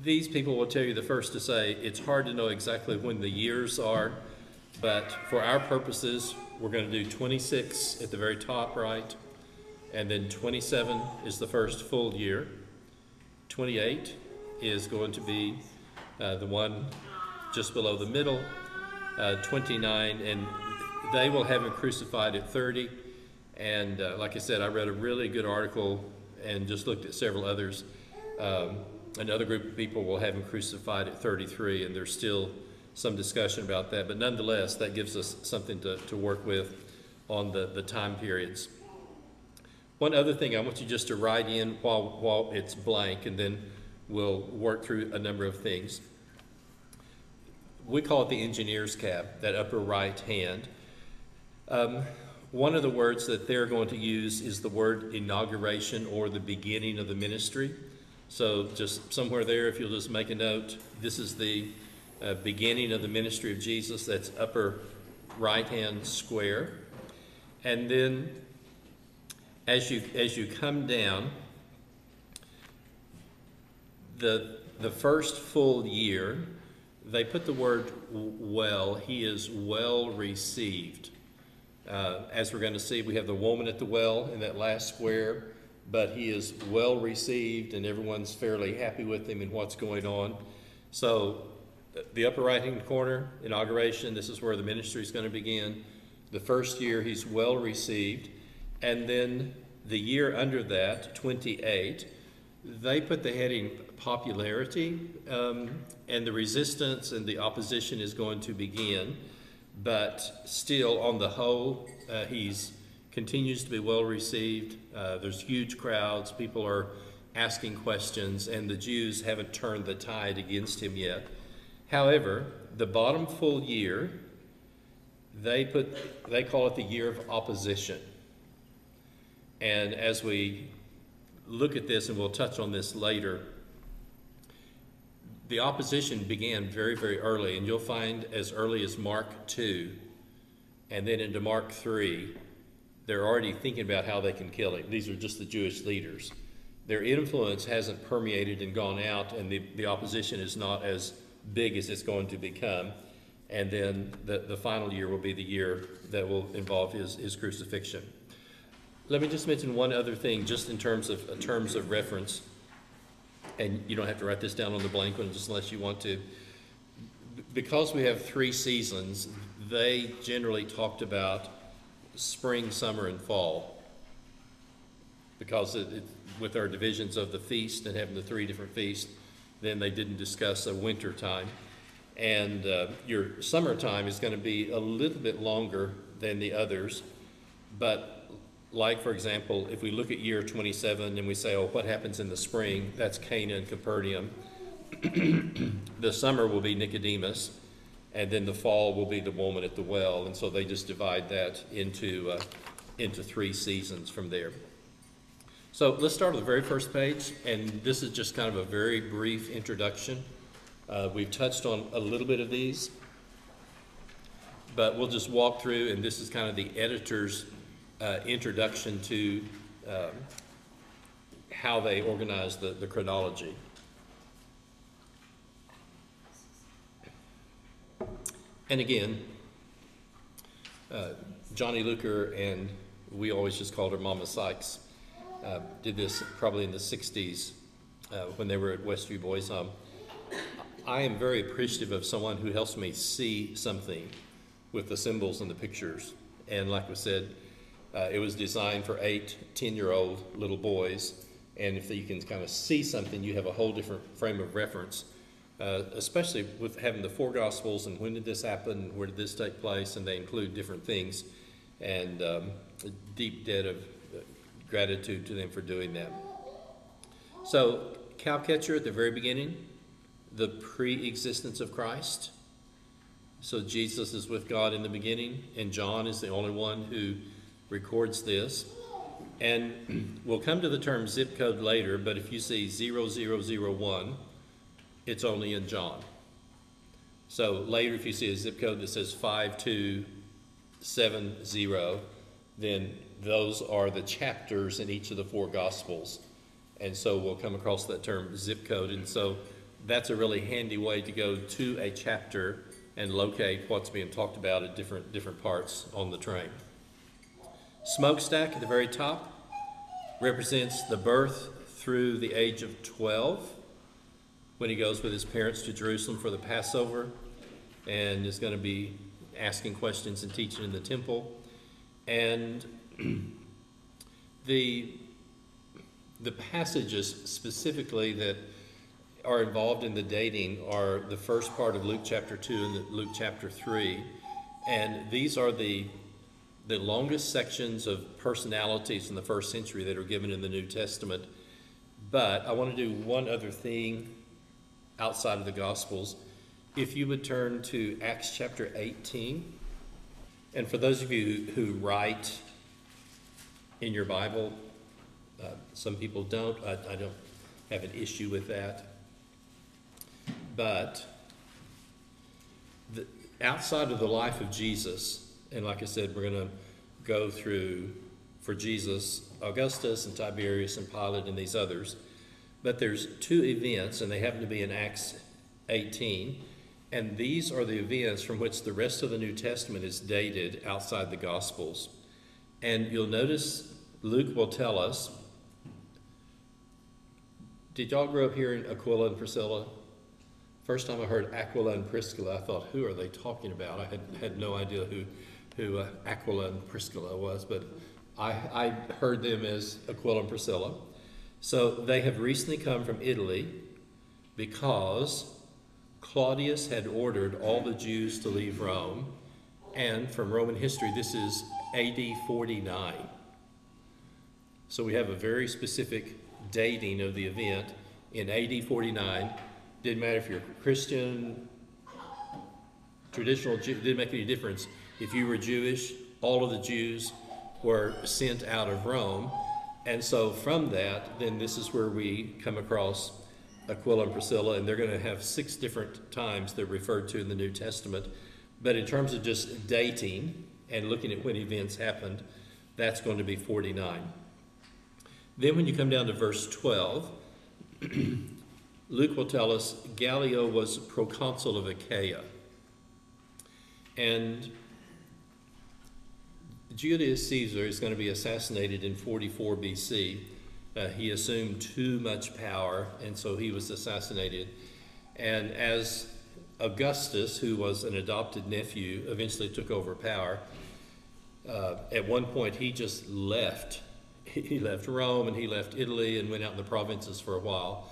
these people will tell you the first to say it's hard to know exactly when the years are, but for our purposes, we're going to do 26 at the very top right, and then 27 is the first full year. 28 is going to be the one just below the middle, 29, and they will have him crucified at 30. And like I said, I read a really good article and just looked at several others. Another group of people will have him crucified at 33, and there's still some discussion about that. But nonetheless, that gives us something to work with on the time periods. One other thing I want you just to write in while it's blank, and then we'll work through a number of things. We call it the engineer's cap, that upper right hand. One of the words that they're going to use is the word inauguration, or the beginning of the ministry. So just somewhere there, if you'll just make a note, this is the beginning of the ministry of Jesus. That's upper right-hand square. And then as you come down, the first full year, they put the word well. He is well received. As we're going to see, we have the woman at the well in that last square, but he is well received and everyone's fairly happy with him and what's going on. So the upper right-hand corner, inauguration, this is where the ministry is going to begin. The first year, he's well received. And then the year under that, 28, they put the heading popularity, and the resistance and the opposition is going to begin. But still, on the whole, he's continues to be well received. There's huge crowds. People are asking questions, and the Jews haven't turned the tide against him yet. However, the bottom full year, they call it the year of opposition. And as we look at this, and we'll touch on this later, the opposition began very, very early, and you'll find as early as Mark 2, and then into Mark 3, they're already thinking about how they can kill him. These are just the Jewish leaders. Their influence hasn't permeated and gone out, and the opposition is not as big as it's going to become. And then the final year will be the year that will involve his crucifixion. Let me just mention one other thing, just in terms of reference, and you don't have to write this down on the blank one just unless you want to. Because we have 3 seasons, they generally talked about spring, summer, and fall. Because with our divisions of the feast and having the 3 different feasts, then they didn't discuss a winter time. And your summertime is going to be a little bit longer than the others. But like, for example, if we look at year 27 and we say, oh, what happens in the spring? That's Cana and Capernaum. The summer will be Nicodemus, and then the fall will be the woman at the well. And so they just divide that into 3 seasons from there. So let's start on the very first page, and this is just kind of a very brief introduction. We've touched on a little bit of these, but we'll just walk through, and this is kind of the editor's introduction to how they organize the chronology. And again, Johnny Luker, and we always just called her Mama Sykes, did this probably in the 60s when they were at Westview Boys Home. I am very appreciative of someone who helps me see something with the symbols and the pictures. And like we said, it was designed for 8, 10-year-old little boys. And if you can kind of see something, you have a whole different frame of reference, especially with having the 4 Gospels and when did this happen, where did this take place, and they include different things. And a deep debt of gratitude to them for doing that. So, cowcatcher at the very beginning, the pre-existence of Christ. So Jesus is with God in the beginning, and John is the only one who records this. And we'll come to the term zip code later, but if you see 0001, it's only in John. So later, if you see a zip code that says 5270, then those are the chapters in each of the 4 Gospels. And so we'll come across that term zip code. And so that's a really handy way to go to a chapter and locate what's being talked about at different parts on the train. Smokestack at the very top represents the birth through the age of 12, when he goes with his parents to Jerusalem for the Passover and is going to be asking questions and teaching in the temple. And the passages specifically that are involved in the dating are the first part of Luke chapter 2 and Luke chapter 3. And these are the longest sections of personalities in the first century that are given in the New Testament. But I want to do one other thing outside of the Gospels. If you would turn to Acts chapter 18, and for those of you who write in your Bible, some people don't. I don't have an issue with that. But outside of the life of Jesus, and like I said, we're going to go through, for Jesus, Augustus and Tiberius and Pilate and these others. But there's two events, and they happen to be in Acts 18. And these are the events from which the rest of the New Testament is dated outside the Gospels. And you'll notice Luke will tell us, did y'all grow up hearing Aquila and Priscilla? First time I heard Aquila and Priscilla, I thought, who are they talking about? I had no idea who Aquila and Priscilla was, but I heard them as Aquila and Priscilla. So they have recently come from Italy because Claudius had ordered all the Jews to leave Rome, and from Roman history, this is AD 49. So we have a very specific dating of the event in AD 49. Didn't matter if you're Christian, traditional Jew, didn't make any difference. If you were Jewish, all of the Jews were sent out of Rome. And so from that, then this is where we come across Aquila and Priscilla, and they're going to have 6 different times they're referred to in the New Testament. But in terms of just dating and looking at when events happened, that's going to be 49. Then when you come down to verse 12, Luke will tell us Gallio was proconsul of Achaia. And Julius Caesar is going to be assassinated in 44 BC. He assumed too much power, and so he was assassinated. And as Augustus, who was an adopted nephew, eventually took over power, at one point he just left. He left Rome and he left Italy and went out in the provinces for a while.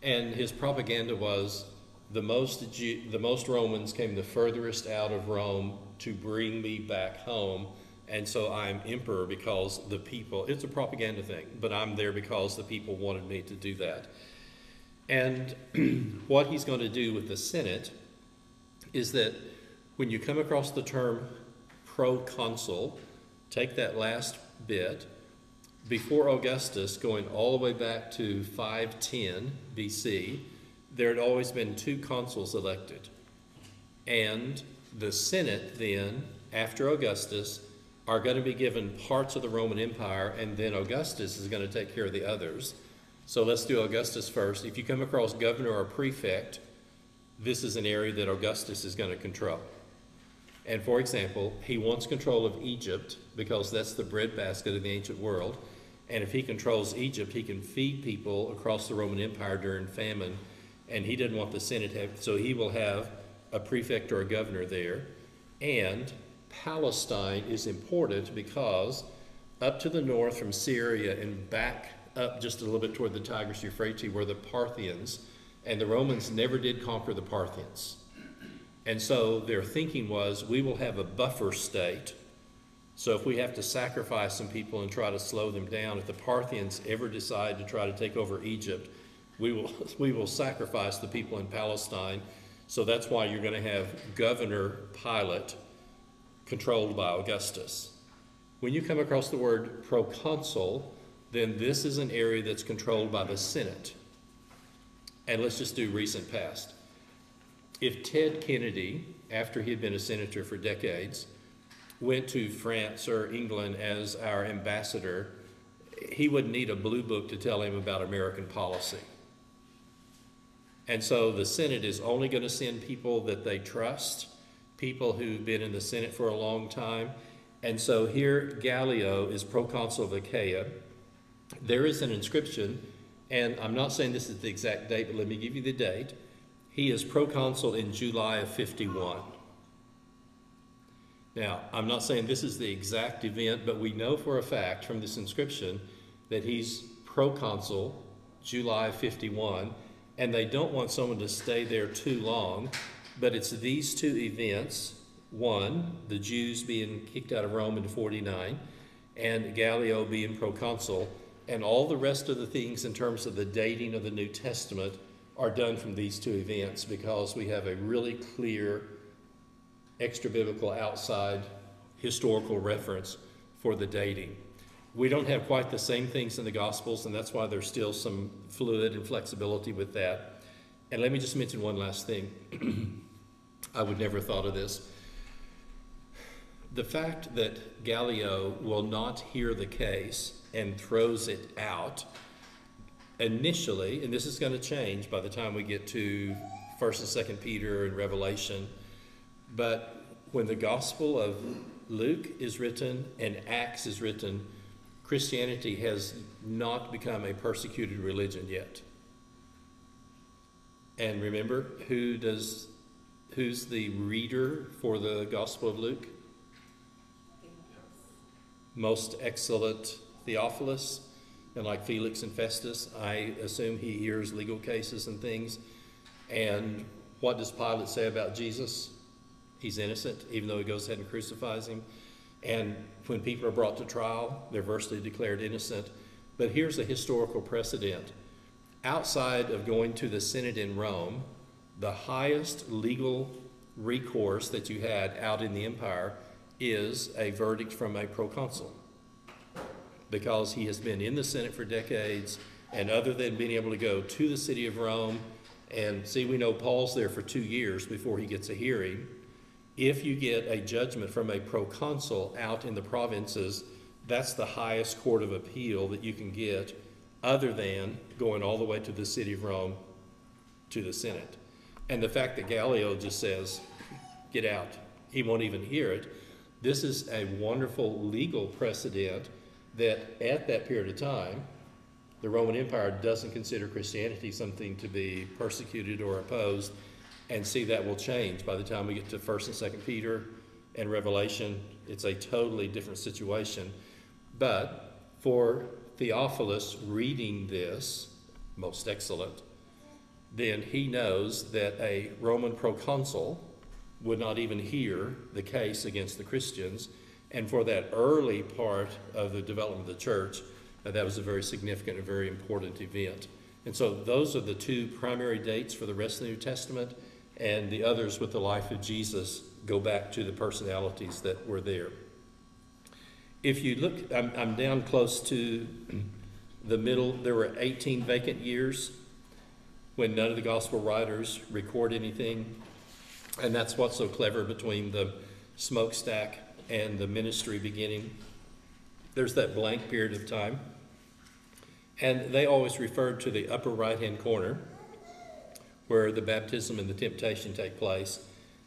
And his propaganda was the most Romans came the furthest out of Rome to bring me back home. And so I'm emperor because the people, it's a propaganda thing, but I'm there because the people wanted me to do that. And what he's going to do with the Senate is that when you come across the term proconsul, take that last bit, before Augustus, going all the way back to 510 BC, there had always been 2 consuls elected. And the Senate then, after Augustus, are going to be given parts of the Roman Empire, and then Augustus is going to take care of the others. So let's do Augustus first. If you come across governor or prefect, this is an area that Augustus is going to control. And for example, he wants control of Egypt because that's the breadbasket of the ancient world. And if he controls Egypt, he can feed people across the Roman Empire during famine. And he doesn't want the Senate to have, so he will have a prefect or a governor there. And Palestine is important because up to the north from Syria and back up just a little bit toward the Tigris-Euphrates were the Parthians, and the Romans never did conquer the Parthians. And so their thinking was, we will have a buffer state. So if we have to sacrifice some people and try to slow them down, if the Parthians ever decide to try to take over Egypt, we will sacrifice the people in Palestine. So that's why you're going to have Governor Pilate controlled by Augustus. When you come across the word proconsul, then this is an area that's controlled by the Senate. And let's just do recent past. If Ted Kennedy, after he had been a senator for decades, went to France or England as our ambassador, he wouldn't need a blue book to tell him about American policy. And so the Senate is only going to send people that they trust, people who've been in the Senate for a long time. And so here Gallio is proconsul of Achaia. There is an inscription, and I'm not saying this is the exact date, but let me give you the date. He is proconsul in July of 51. Now, I'm not saying this is the exact event, but we know for a fact from this inscription that he's proconsul July of 51, and they don't want someone to stay there too long, but it's these two events. One, the Jews being kicked out of Rome in 49, and Gallio being proconsul, and all the rest of the things in terms of the dating of the New Testament are done from these two events, because we have a really clear extra-biblical outside historical reference for the dating. We don't have quite the same things in the Gospels, and that's why there's still some fluid and flexibility with that. And let me just mention one last thing. I would never have thought of this. The fact that Gallio will not hear the case and throws it out initially, and this is going to change by the time we get to 1st and 2nd Peter and Revelation, but when the Gospel of Luke is written and Acts is written, Christianity has not become a persecuted religion yet. And remember, who's the reader for the Gospel of Luke? Most excellent Theophilus. And like Felix and Festus, I assume he hears legal cases and things. And what does Pilate say about Jesus? He's innocent, even though he goes ahead and crucifies him. And when people are brought to trial, they're virtually declared innocent. But here's a historical precedent. Outside of going to the Senate in Rome, the highest legal recourse that you had out in the empire is a verdict from a proconsul, because he has been in the Senate for decades, and other than being able to go to the city of Rome, and see, we know Paul's there for 2 years before he gets a hearing. If you get a judgment from a proconsul out in the provinces, that's the highest court of appeal that you can get, other than going all the way to the city of Rome to the Senate. And the fact that Gallio just says, get out, he won't even hear it. This is a wonderful legal precedent that at that period of time, the Roman Empire doesn't consider Christianity something to be persecuted or opposed. And see, that will change by the time we get to 1st and 2nd Peter and Revelation. It's a totally different situation. But for Theophilus reading this, most excellent, then he knows that a Roman proconsul would not even hear the case against the Christians. And for that early part of the development of the church, that was a very significant and very important event. And so those are the two primary dates for the rest of the New Testament. And the others with the life of Jesus go back to the personalities that were there. If you look, I'm down close to the middle. There were 18 vacant years when none of the gospel writers record anything. And that's what's so clever between the smokestack and the ministry beginning. There's that blank period of time. And they always referred to the upper right-hand corner, where the baptism and the temptation take place,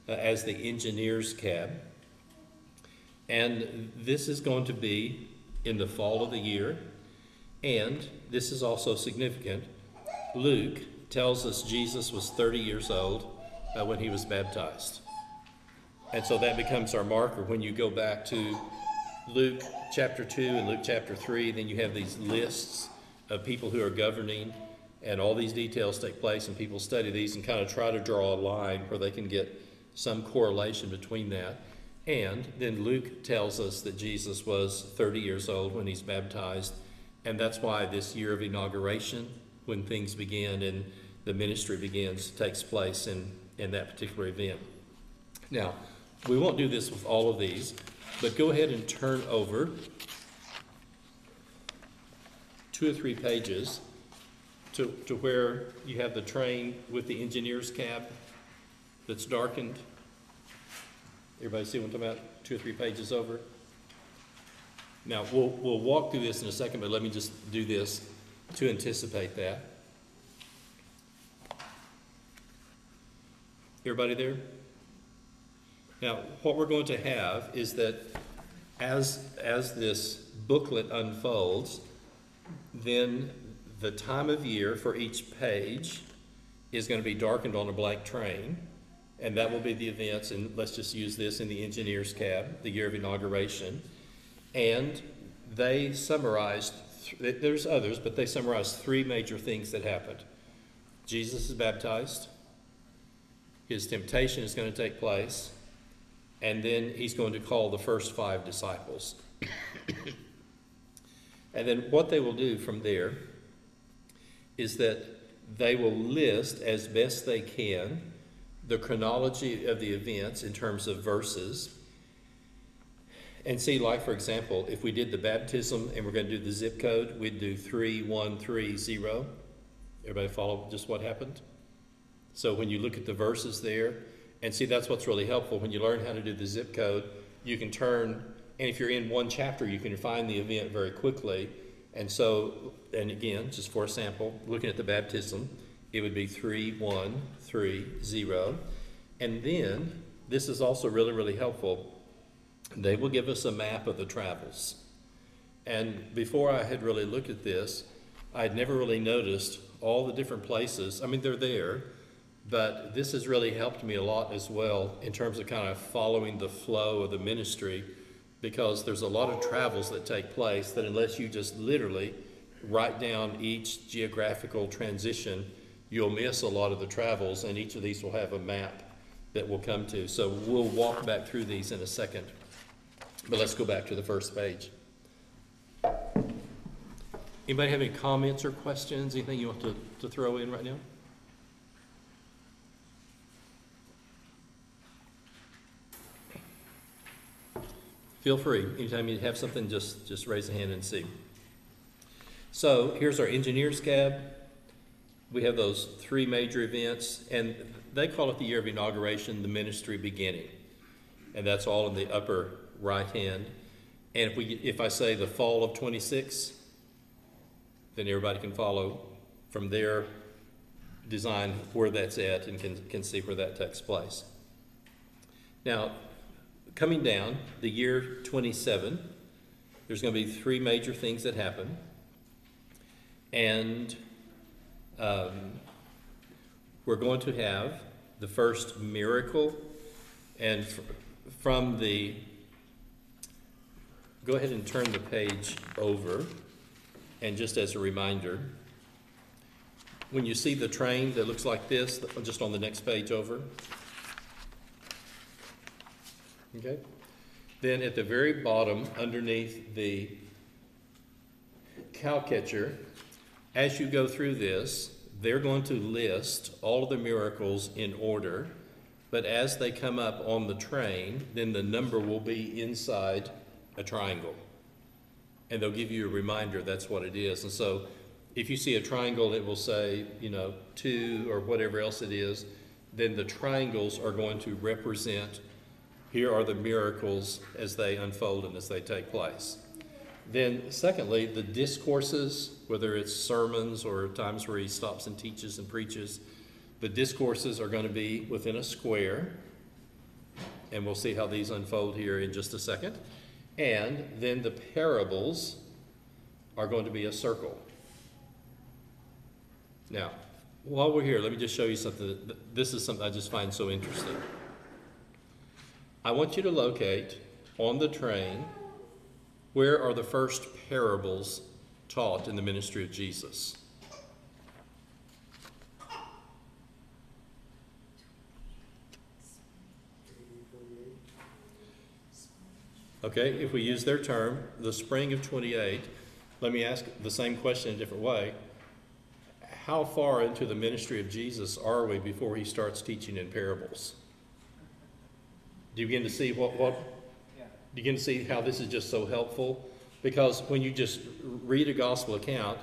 as the engineer's cab. And this is going to be in the fall of the year. And this is also significant. Luke tells us Jesus was 30 years old when he was baptized. And so that becomes our marker. When you go back to Luke chapter 2 and Luke chapter 3, then you have these lists of people who are governing, and all these details take place, and people study these and kind of try to draw a line where they can get some correlation between that. And then Luke tells us that Jesus was 30 years old when he's baptized, and that's why this year of inauguration, when things begin and the ministry begins, takes place in that particular event. Now, we won't do this with all of these, but go ahead and turn over 2 or 3 pages to where you have the train with the engineer's cab that's darkened. Everybody see what I'm talking about? 2 or 3 pages over. Now, we'll walk through this in a second, but let me just do this to anticipate that. Everybody there? Now, what we're going to have is that as this booklet unfolds, then the time of year for each page is going to be darkened on a blank train, and that will be the events, and let's just use this in the engineer's cab, the year of inauguration. And they summarized, there's others, but they summarized three major things that happened. Jesus is baptized, his temptation is going to take place, and then he's going to call the first 5 disciples. And then what they will do from there is that they will list as best they can the chronology of the events in terms of verses. And see, like for example, if we did the baptism and we're going to do the zip code, we'd do 3130. Everybody follow just what happened? So when you look at the verses there, and see, that's what's really helpful. When you learn how to do the zip code, you can turn, and if you're in one chapter, you can find the event very quickly. And so, and again, just for a sample, looking at the baptism, it would be 3130. And then, this is also really, really helpful. They will give us a map of the travels. And before I had really looked at this, I had never really noticed all the different places. I mean, they're there, but this has really helped me a lot as well in terms of kind of following the flow of the ministry, because there's a lot of travels that take place that unless you just literally write down each geographical transition, you'll miss a lot of the travels, and each of these will have a map that we'll come to. So we'll walk back through these in a second. But let's go back to the first page. Anybody have any comments or questions? Anything you want to throw in right now? Feel free. Anytime you have something, just raise a hand and see. So here's our engineer's cab. We have those 3 major events, and they call it the year of inauguration, the ministry beginning. And that's all in the upper right hand. And if I say the fall of 26, then everybody can follow from their design where that's at and can see where that takes place. Now, coming down, the year 27, there's going to be 3 major things that happen. And we're going to have the first miracle. And from the, go ahead and turn the page over. And just as a reminder, when you see the train that looks like this, just on the next page over, okay? Then at the very bottom, underneath the cow catcher, as you go through this, they're going to list all of the miracles in order, but as they come up on the train, then the number will be inside a triangle. And they'll give you a reminder that's what it is. And so if you see a triangle, it will say, 2 or whatever else it is, then the triangles are going to represent, here are the miracles as they unfold and as they take place. Then secondly, the discourses, whether it's sermons or times where he stops and teaches and preaches, the discourses are going to be within a square. And we'll see how these unfold here in just a second. And then the parables are going to be a circle. Now, while we're here, let me just show you something. This is something I just find so interesting. I want you to locate on the train, where are the first parables taught in the ministry of Jesus? Okay, if we use their term, the spring of 28, let me ask the same question in a different way. How far into the ministry of Jesus are we before he starts teaching in parables? Do you begin to see do you begin to see how this is just so helpful? Because when you just read a gospel account,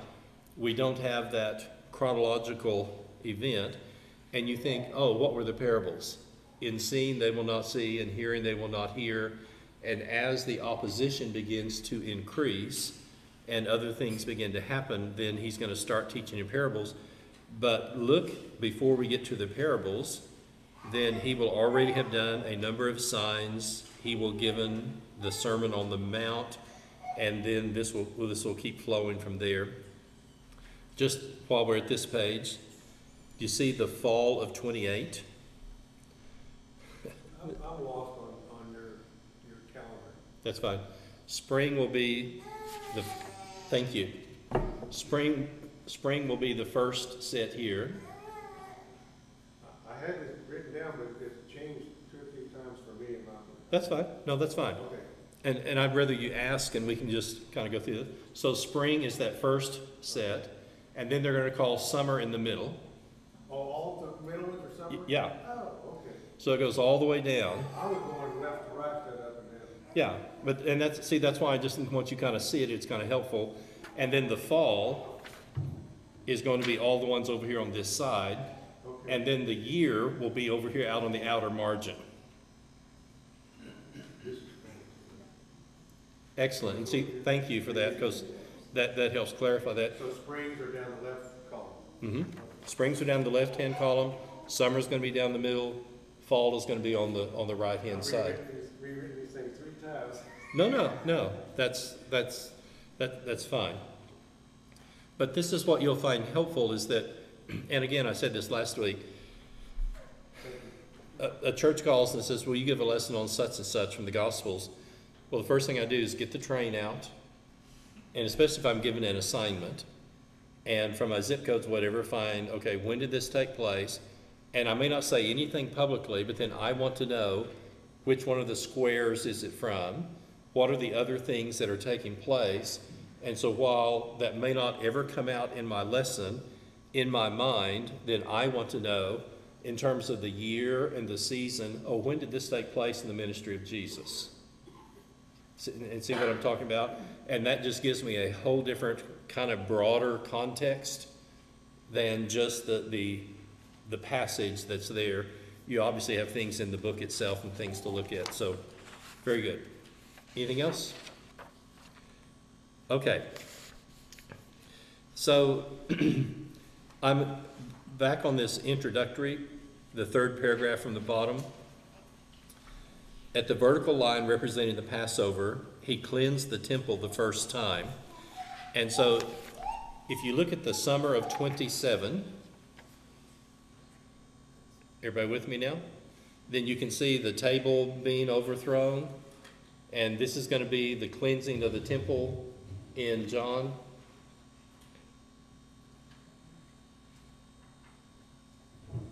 we don't have that chronological event, and you think, oh, what were the parables? In seeing they will not see, in hearing they will not hear. And as the opposition begins to increase and other things begin to happen, then he's going to start teaching in parables. But look, before we get to the parables, then he will already have done a number of signs. He will given the Sermon on the Mount, and then this will keep flowing from there. Just while we're at this page, do you see the fall of 28? I'm lost on your calendar. That's fine. Spring will be thank you. Spring will be the first set here. I had this written down, but it's changed 2 or 3 times for me. That's fine. No, that's fine. Okay. And I'd rather you ask, and we can just kind of go through it. So spring is that first set, and then they're going to call summer in the middle. Oh, all the middle for summer? Yeah. Oh, okay. So it goes all the way down. I was going left to right, instead of up and down. Yeah, that's why I just once you kind of see it, it's kind of helpful. And then the fall is going to be all the ones over here on this side, Okay. and then the year will be over here out on the outer margin. Excellent. And see, thank you for that, because that helps clarify that. So springs are down the left column. Springs are down the left-hand column. Summer's going to be down the middle. Fall is going to be on the right-hand side. Rewritten these things 3 times. No. That's fine. But this is what you'll find helpful is that, and again, I said this last week, a church calls and says, will you give a lesson on such and such from the Gospels? Well, the first thing I do is get the train out, and especially if I'm given an assignment, and from my zip codes, whatever, find, okay, when did this take place? And I may not say anything publicly, but then I want to know which one of the squares is it from, what are the other things that are taking place. And so while that may not ever come out in my lesson, in my mind, then I want to know in terms of the year and the season, oh, when did this take place in the ministry of Jesus? And see what I'm talking about? And that just gives me a whole different kind of broader context than just the passage that's there. You obviously have things in the book itself and things to look at. So, very good. Anything else? Okay. So, I'm back on this introductory, the third paragraph from the bottom. At the vertical line representing the Passover, he cleansed the temple the first time. And so, if you look at the summer of 27, everybody with me now? Then you can see the table being overthrown. And this is going to be the cleansing of the temple in John.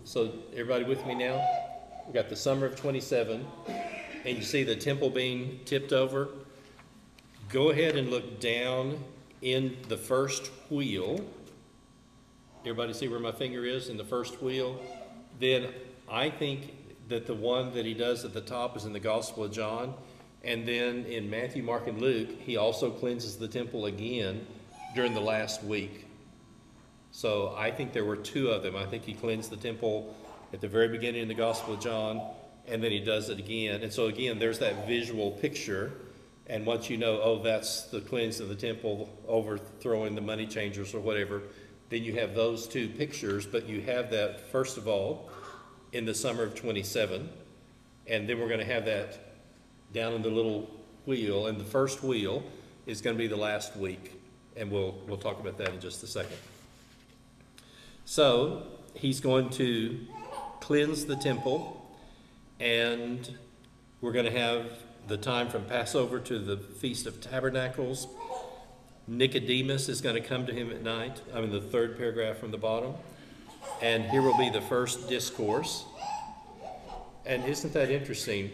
So everybody with me now? We've got the summer of 27. And you see the temple being tipped over. Go ahead and look down in the first wheel. Everybody see where my finger is in the first wheel? Then I think that the one that he does at the top is in the Gospel of John. And then in Matthew, Mark, and Luke, he also cleanses the temple again during the last week. So I think there were 2 of them. I think he cleansed the temple at the very beginning in the Gospel of John, and then he does it again. And so again, there's that visual picture. And once you know, oh, that's the cleansing of the temple, overthrowing the money changers or whatever, then you have those 2 pictures. But you have that, first of all, in the summer of 27. And then we're going to have that down in the little wheel. And the first wheel is going to be the last week. And we'll talk about that in just a second. So he's going to cleanse the temple. And we're going to have the time from Passover to the Feast of Tabernacles. Nicodemus is going to come to him at night. I'm in the third paragraph from the bottom. And here will be the first discourse. And isn't that interesting?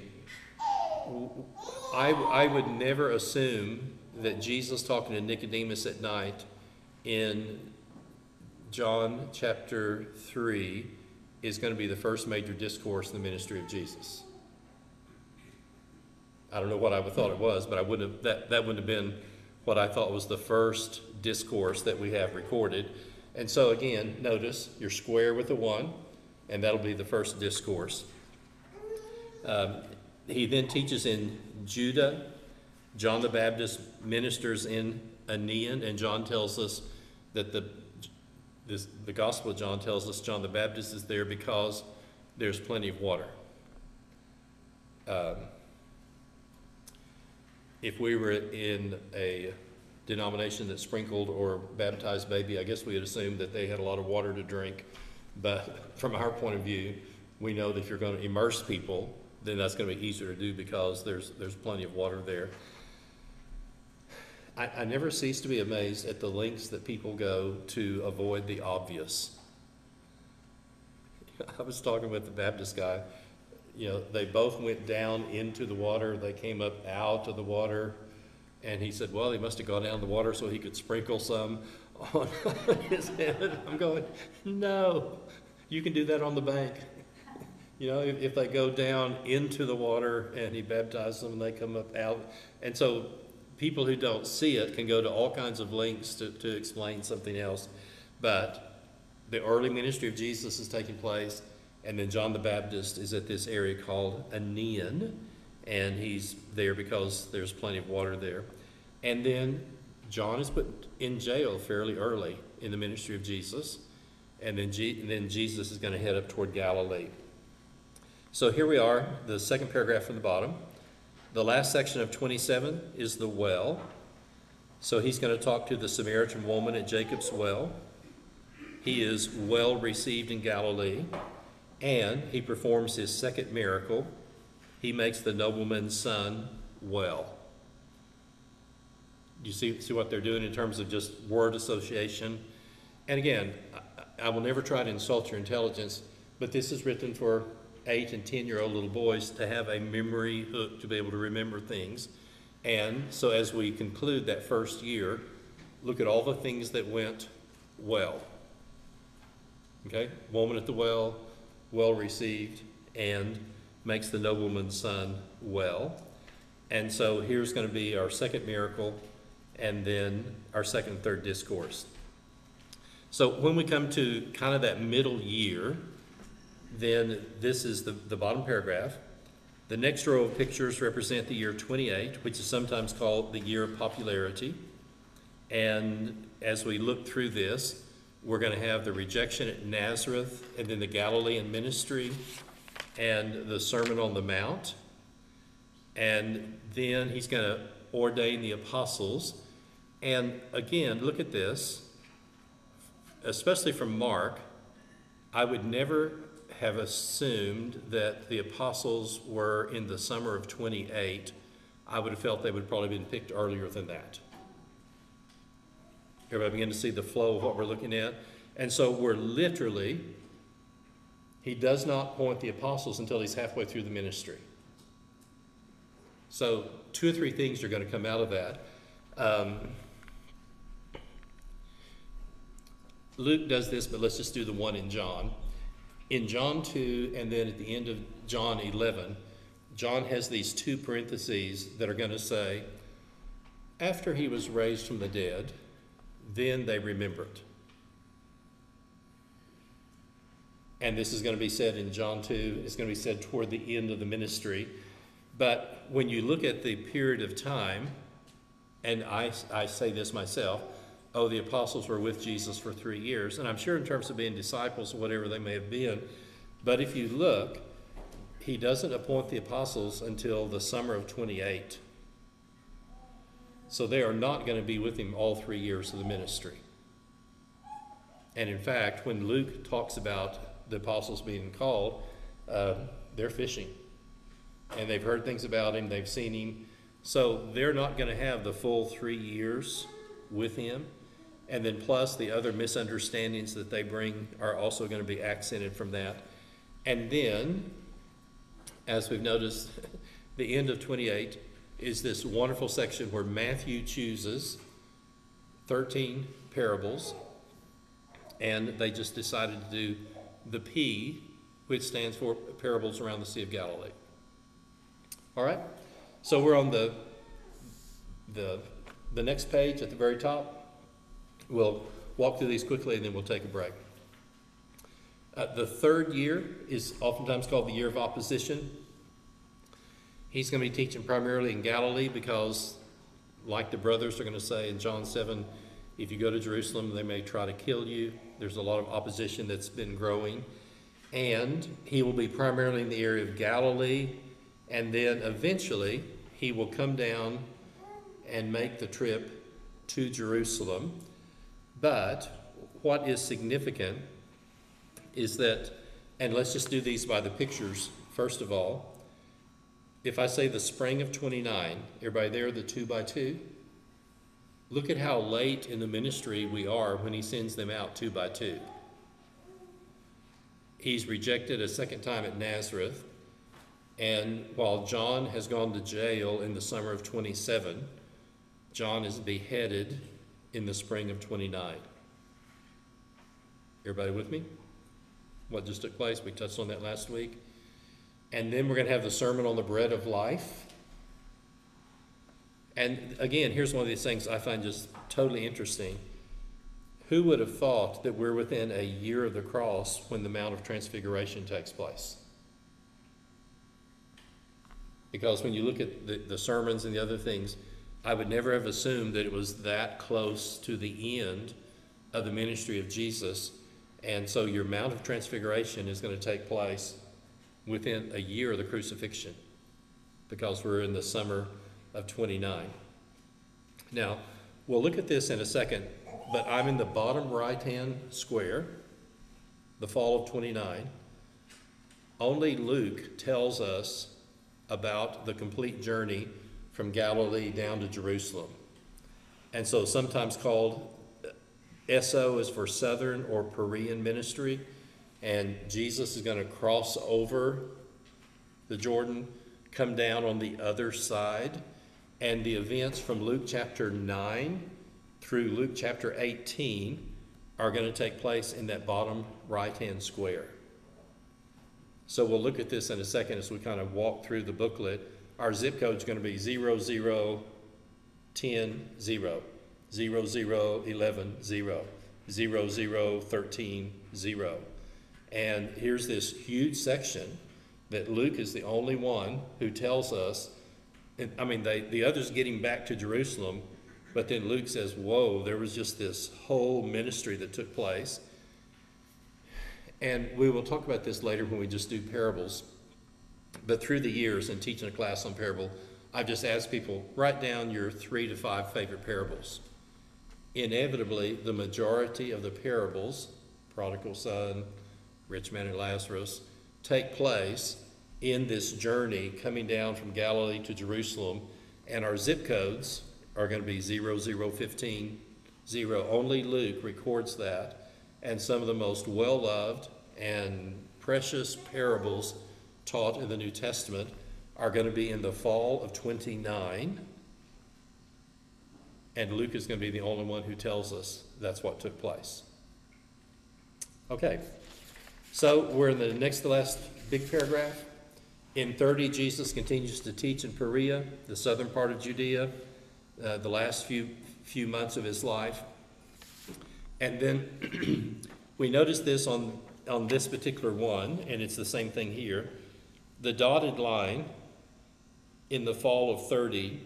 I would never assume that Jesus talking to Nicodemus at night in John chapter 3 is going to be the first major discourse in the ministry of Jesus. I don't know what I would thought it was, but I wouldn't have, that wouldn't have been what I thought was the first discourse that we have recorded. And so again, notice you're square with the 1, and that'll be the first discourse. He then teaches in Judah. John the Baptist ministers in Aenon, and John tells us that the Gospel of John tells us John the Baptist is there because there's plenty of water. If we were in a denomination that sprinkled or baptized baby, I guess we would assume that they had a lot of water to drink. But from our point of view, we know that if you're going to immerse people, then that's going to be easier to do because there's plenty of water there. I never cease to be amazed at the lengths that people go to avoid the obvious. I was talking with the Baptist guy. You know, they both went down into the water. They came up out of the water. And he said, well, he must have gone down in the water so he could sprinkle some on his head. I'm going, no, you can do that on the bank. You know, if they go down into the water and he baptizes them and they come up out. And so people who don't see it can go to all kinds of lengths to explain something else. But the early ministry of Jesus is taking place, and then John the Baptist is at this area called Aenon, and he's there because there's plenty of water there. And then John is put in jail fairly early in the ministry of Jesus, and then Jesus is going to head up toward Galilee. So here we are, the second paragraph from the bottom. The last section of 27 is the well. So he's going to talk to the Samaritan woman at Jacob's well. He is well received in Galilee, and he performs his second miracle. He makes the nobleman's son well. You see what they're doing in terms of just word association? And again, I will never try to insult your intelligence, but this is written for 8 and 10-year-old little boys to have a memory hook to be able to remember things. And so as we conclude that first year, look at all the things that went well. Okay? Woman at the well, well received, and makes the nobleman's son well. And so here's going to be our second miracle, and then our second and third discourse. So when we come to kind of that middle year, then this is the bottom paragraph. The next row of pictures represent the year 28, which is sometimes called the year of popularity. And as we look through this, we're going to have the rejection at Nazareth, and then the Galilean ministry, and the Sermon on the Mount. And then he's going to ordain the apostles. And again, look at this, especially from Mark. I would never have assumed that the apostles were in the summer of 28. I would have felt they would have probably been picked earlier than that. Everybody begin to see the flow of what we're looking at. And so we're literally, he does not appoint the apostles until he's halfway through the ministry. So 2 or 3 things are going to come out of that. Luke does this, but let's just do the one in John. In John 2, and then at the end of John 11, John has these 2 parentheses that are going to say, after he was raised from the dead, then they remembered. And this is going to be said in John 2. It's going to be said toward the end of the ministry. But when you look at the period of time, and I say this myself, the apostles were with Jesus for 3 years. And I'm sure in terms of being disciples or whatever they may have been. But if you look, he doesn't appoint the apostles until the summer of 28. So they are not going to be with him all 3 years of the ministry. And in fact, when Luke talks about the apostles being called, they're fishing. And they've heard things about him, they've seen him. So they're not going to have the full 3 years with him. And then plus the other misunderstandings that they bring are also going to be accented from that. And then, as we've noticed, the end of 28 is this wonderful section where Matthew chooses 13 parables, and they just decided to do the P, which stands for Parables Around the Sea of Galilee. All right? So we're on the next page at the very top. We'll walk through these quickly and then we'll take a break. The third year is oftentimes called the year of opposition. He's going to be teaching primarily in Galilee because, like the brothers are going to say in John 7, if you go to Jerusalem, they may try to kill you. There's a lot of opposition that's been growing. and he will be primarily in the area of Galilee, and then eventually he will come down and make the trip to Jerusalem. But what is significant is that, and let's just do these by the pictures first of all. If I say the spring of 29, everybody there, the 2 by 2? Look at how late in the ministry we are when he sends them out 2 by 2. He's rejected a second time at Nazareth, and while John has gone to jail in the summer of 27, John is beheaded in the spring of 29. Everybody with me? What just took place? We touched on that last week. And then we're going to have the Sermon on the Bread of Life. And again, here's one of these things I find just totally interesting. Who would have thought that we're within a year of the cross when the Mount of Transfiguration takes place? Because when you look at the sermons and the other things, I would never have assumed that it was that close to the end of the ministry of Jesus. And so your Mount of Transfiguration is going to take place within a year of the crucifixion, because we're in the summer of 29. Now, we'll look at this in a second, but I'm in the bottom right-hand square, the fall of 29. Only Luke tells us about the complete journey from Galilee down to Jerusalem. And so sometimes called SO is for Southern or Perean ministry, and Jesus is going to cross over the Jordan, come down on the other side, and the events from Luke chapter 9 through Luke chapter 18 are going to take place in that bottom right-hand square. So we'll look at this in a second as we kind of walk through the booklet. Our zip code is going to be 0010 0, 0011 0, 0013 0. And here's this huge section that Luke is the only one who tells us. I mean, the others getting back to Jerusalem, but then Luke says, whoa, there was just this whole ministry that took place. And we will talk about this later when we just do parables. But through the years in teaching a class on parable, I've just asked people, write down your 3 to 5 favorite parables. Inevitably, the majority of the parables, prodigal son, rich man and Lazarus, take place in this journey coming down from Galilee to Jerusalem, and our zip codes are going to be 0015 0. Only Luke records that, and some of the most well-loved and precious parables taught in the New Testament are going to be in the fall of 29, and Luke is going to be the only one who tells us that's what took place. Okay, so we're in the next to last big paragraph. In 30, Jesus continues to teach in Perea, the southern part of Judea, the last few months of his life. And then we notice this on this particular one, and it's the same thing here. The dotted line in the fall of 30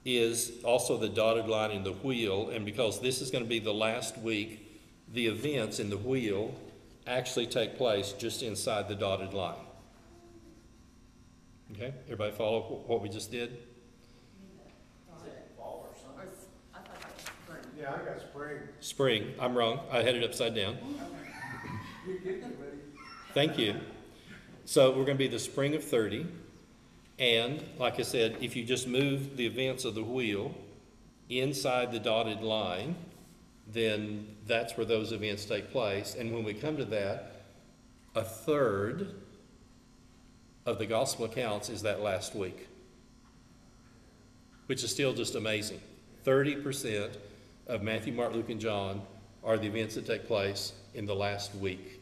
is also the dotted line in the wheel, and because this is going to be the last week, the events in the wheel actually take place just inside the dotted line. Okay, everybody follow what we just did? Yeah, I got spring. Spring, I'm wrong. I had it upside down. You're getting it ready. Thank you. So we're going to be the spring of 30. And like I said, if you just move the events of the wheel inside the dotted line, then that's where those events take place. And when we come to that, a third of the gospel accounts is that last week, which is still just amazing. 30% of Matthew, Mark, Luke, and John are the events that take place in the last week.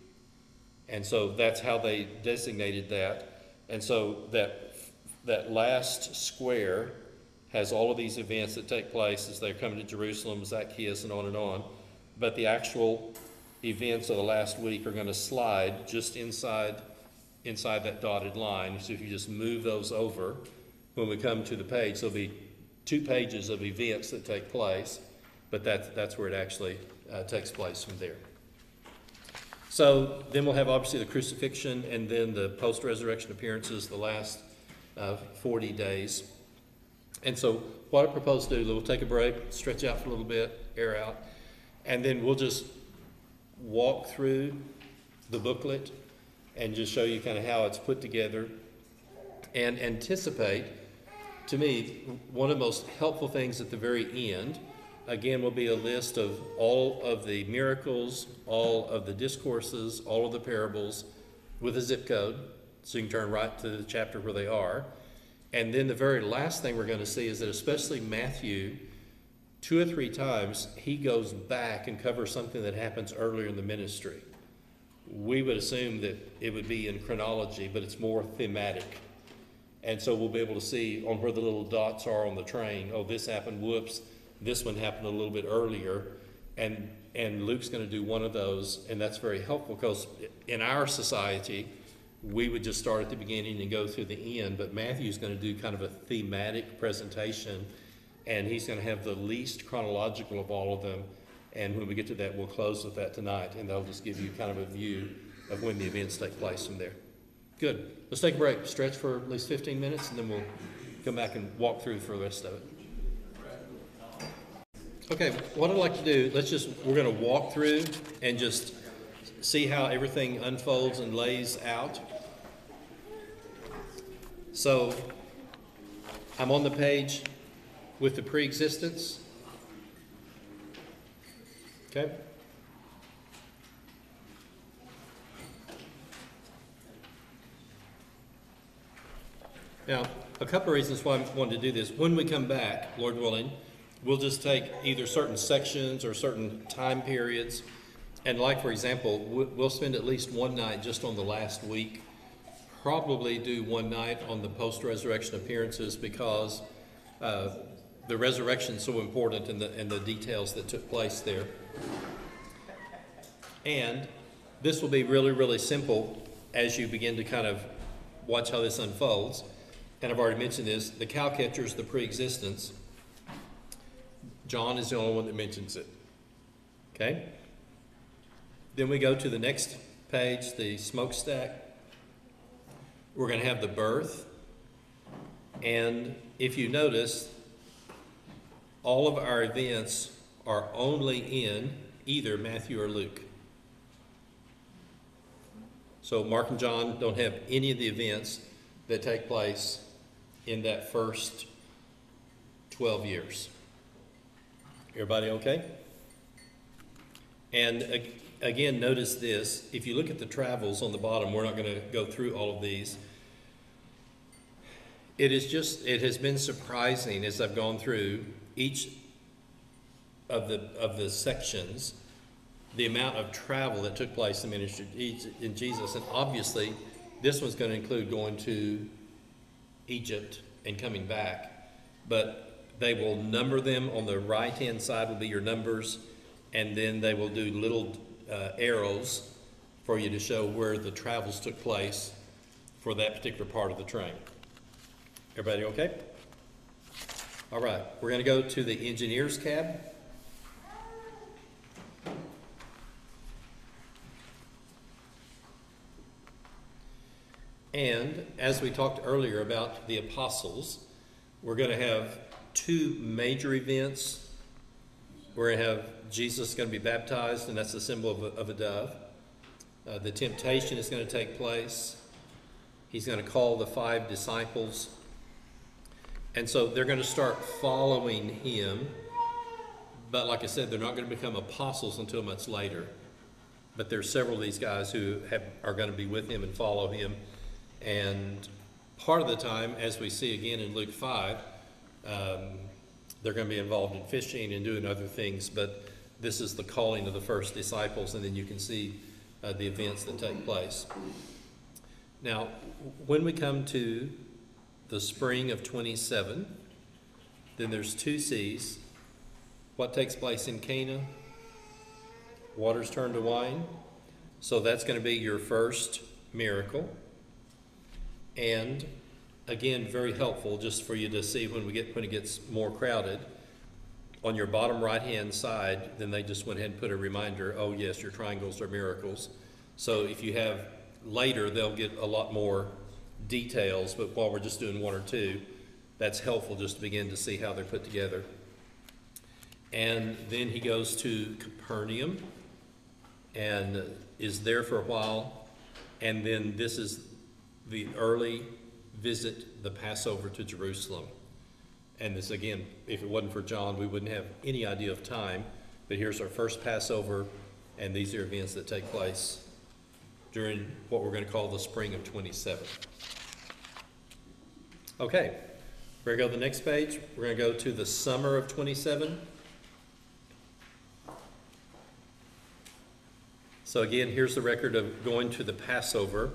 And so that's how they designated that. And so that last square has all of these events that take place as they're coming to Jerusalem, Zacchaeus, and on and on. But the actual events of the last week are going to slide just inside that dotted line. So if you just move those over, when we come to the page, there'll be 2 pages of events that take place, but that's where it actually takes place from there. So then we'll have obviously the crucifixion and then the post-resurrection appearances, the last 40 days. And so what I propose to do, we'll take a break, stretch out for a little bit, air out, and then we'll just walk through the booklet and just show you kind of how it's put together and anticipate, to me, one of the most helpful things at the very end, again, will be a list of all of the miracles, all of the discourses, all of the parables with a zip code, so you can turn right to the chapter where they are. And then the very last thing we're going to see is that especially Matthew, 2 or 3 times, he goes back and covers something that happens earlier in the ministry. We would assume that it would be in chronology, but it's more thematic. And so we'll be able to see on where the little dots are on the train, oh, this happened, whoops, this one happened a little bit earlier. And Luke's going to do one of those, and that's very helpful because in our society, we would just start at the beginning and go through the end, but Matthew's going to do kind of a thematic presentation, and he's going to have the least chronological of all of them. And when we get to that, we'll close with that tonight, and that'll just give you kind of a view of when the events take place from there. Good. Let's take a break, stretch for at least 15 minutes, and then we'll come back and walk through for the rest of it. Okay, what I'd like to do, we're going to walk through and just see how everything unfolds and lays out. So I'm on the page with the pre-existence. Okay. Now, a couple of reasons why I wanted to do this. When we come back, Lord willing, we'll just take either certain sections or certain time periods. And like, for example, we'll spend at least one night just on the last week. Probably do one night on the post-resurrection appearances because the resurrection is so important and the details that took place there. And this will be really, really simple as you begin to kind of watch how this unfolds. And I've already mentioned this, the cow catchers, the pre-existence. John is the only one that mentions it. Okay? Then we go to the next page, the smokestack. We're going to have the birth. And if you notice, all of our events are only in either Matthew or Luke. So Mark and John don't have any of the events that take place in that first 12 years. Everybody okay? And again, notice this. If you look at the travels on the bottom, we're not going to go through all of these. It has been surprising as I've gone through each of the sections, the amount of travel that took place in ministry in Jesus. And obviously, this one's going to include going to Egypt and coming back. But they will number them. On the right-hand side will be your numbers, and then they will do little arrows for you to show where the travels took place for that particular part of the train. Everybody okay? All right, we're going to go to the engineer's cab. And as we talked earlier about the apostles, we're going to have 2 major events. We're going to have Jesus going to be baptized, and that's the symbol of a dove. The temptation is going to take place. He's going to call the 5 disciples. And so they're going to start following him. But like I said, they're not going to become apostles until much later. But there's several of these guys who are going to be with him and follow him. And part of the time, as we see again in Luke 5, they're going to be involved in fishing and doing other things. But this is the calling of the first disciples, and then you can see the events that take place. Now, when we come to the spring of 27, then there's 2 C's. What takes place in Cana? Waters turn to wine. So that's going to be your first miracle. And again, very helpful just for you to see when it gets more crowded. On your bottom right-hand side, then they just went ahead and put a reminder, oh yes, your triangles are miracles. So if you have later, they'll get a lot more details, but while we're just doing one or two, that's helpful just to begin to see how they're put together. And then he goes to Capernaum and is there for a while. And then this is the early visit, the Passover to Jerusalem. And this, again, if it wasn't for John, we wouldn't have any idea of time. But here's our first Passover, and these are events that take place during what we're going to call the spring of 27. Okay, we're going to go to the next page. We're going to go to the summer of 27. So again, here's the record of going to the Passover.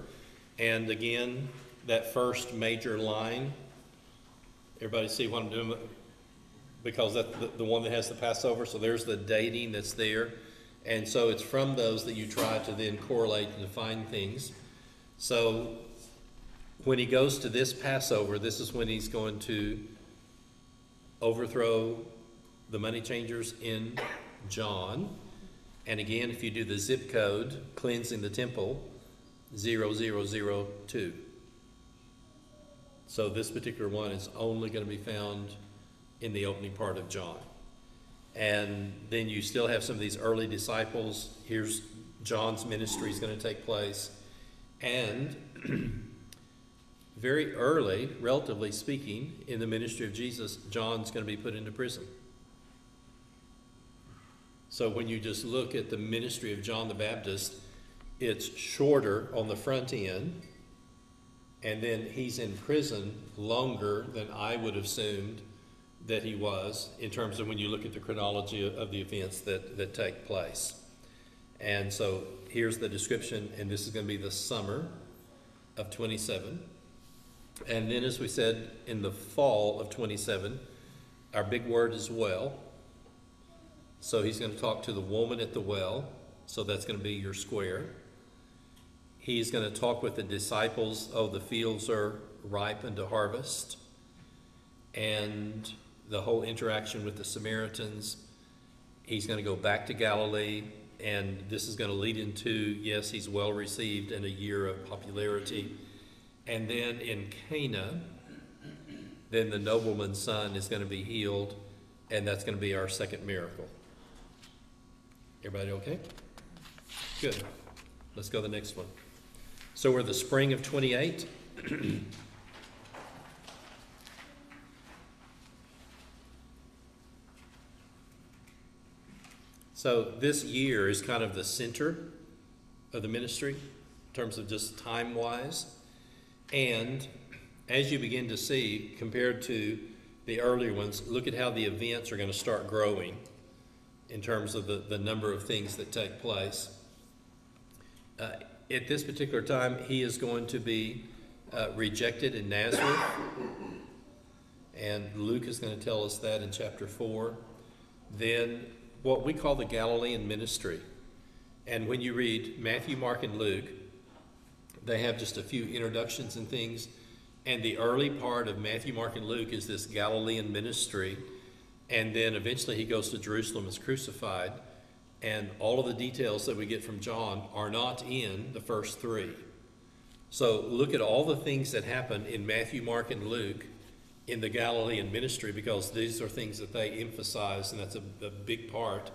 And again, that first major line, everybody see what I'm doing? Because that's the one that has the Passover. So there's the dating that's there. And so it's from those that you try to then correlate and define things. So when he goes to this Passover, this is when he's going to overthrow the money changers in John. And again, if you do the zip code, cleansing the temple, 0002. So this particular one is only going to be found in the opening part of John. And then you still have some of these early disciples. Here's John's ministry is going to take place. And very early, relatively speaking, in the ministry of Jesus, John's going to be put into prison. So when you just look at the ministry of John the Baptist, it's shorter on the front end, and then he's in prison longer than I would have assumed that he was, in terms of when you look at the chronology of the events that take place. And so here's the description, and this is going to be the summer of 27. And then, as we said, in the fall of 27, our big word is well. So he's going to talk to the woman at the well. So that's going to be your square. He's going to talk with the disciples. Oh, the fields are ripe unto harvest. And the whole interaction with the Samaritans. He's going to go back to Galilee. And this is going to lead into, yes, he's well received in a year of popularity. And then in Cana, then the nobleman's son is going to be healed. And that's going to be our second miracle. Everybody okay? Good. Let's go to the next one. So we're the spring of 28. So this year is kind of the center of the ministry in terms of just time-wise. And as you begin to see, compared to the earlier ones, look at how the events are going to start growing in terms of the number of things that take place. At this particular time, he is going to be rejected in Nazareth. And Luke is going to tell us that in chapter 4. Then what we call the Galilean ministry. And when you read Matthew, Mark, and Luke, they have just a few introductions and things. And the early part of Matthew, Mark, and Luke is this Galilean ministry. And then eventually he goes to Jerusalem, is crucified. And all of the details that we get from John are not in the first three. So look at all the things that happen in Matthew, Mark, and Luke in the Galilean ministry, because these are things that they emphasize, and that's a big part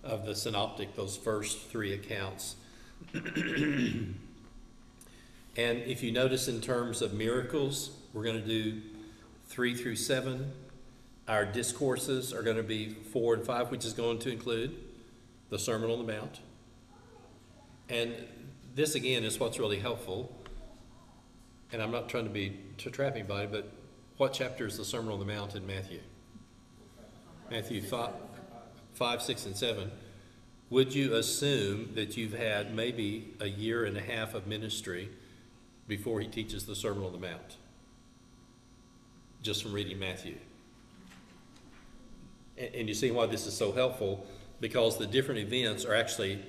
of the synoptic, those first three accounts. And if you notice in terms of miracles, we're going to do 3 through 7. Our discourses are going to be 4 and 5, which is going to include the Sermon on the Mount. And this, again, is what's really helpful. And I'm not trying to trap anybody, but what chapter is the Sermon on the Mount in Matthew? Matthew 5, 6, and 7. Would you assume that you've had maybe a year and a half of ministry before he teaches the Sermon on the Mount? Just from reading Matthew. And you see why this is so helpful, because the different events are actually,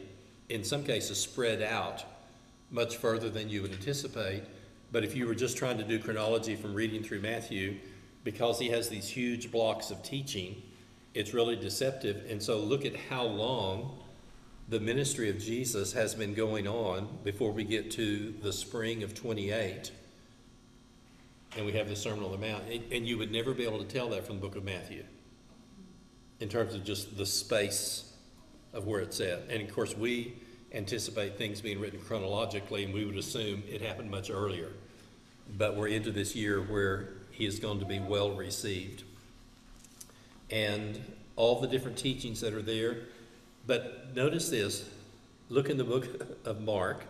in some cases, spread out much further than you would anticipate. But if you were just trying to do chronology from reading through Matthew, because he has these huge blocks of teaching, it's really deceptive. And so look at how long the ministry of Jesus has been going on before we get to the spring of 28, and we have the Sermon on the Mount. And you would never be able to tell that from the book of Matthew in terms of just the space of where it's at. And of course, we anticipate things being written chronologically, and we would assume it happened much earlier. But we're into this year where he is going to be well received. And all the different teachings that are there. But notice this, look in the book of Mark.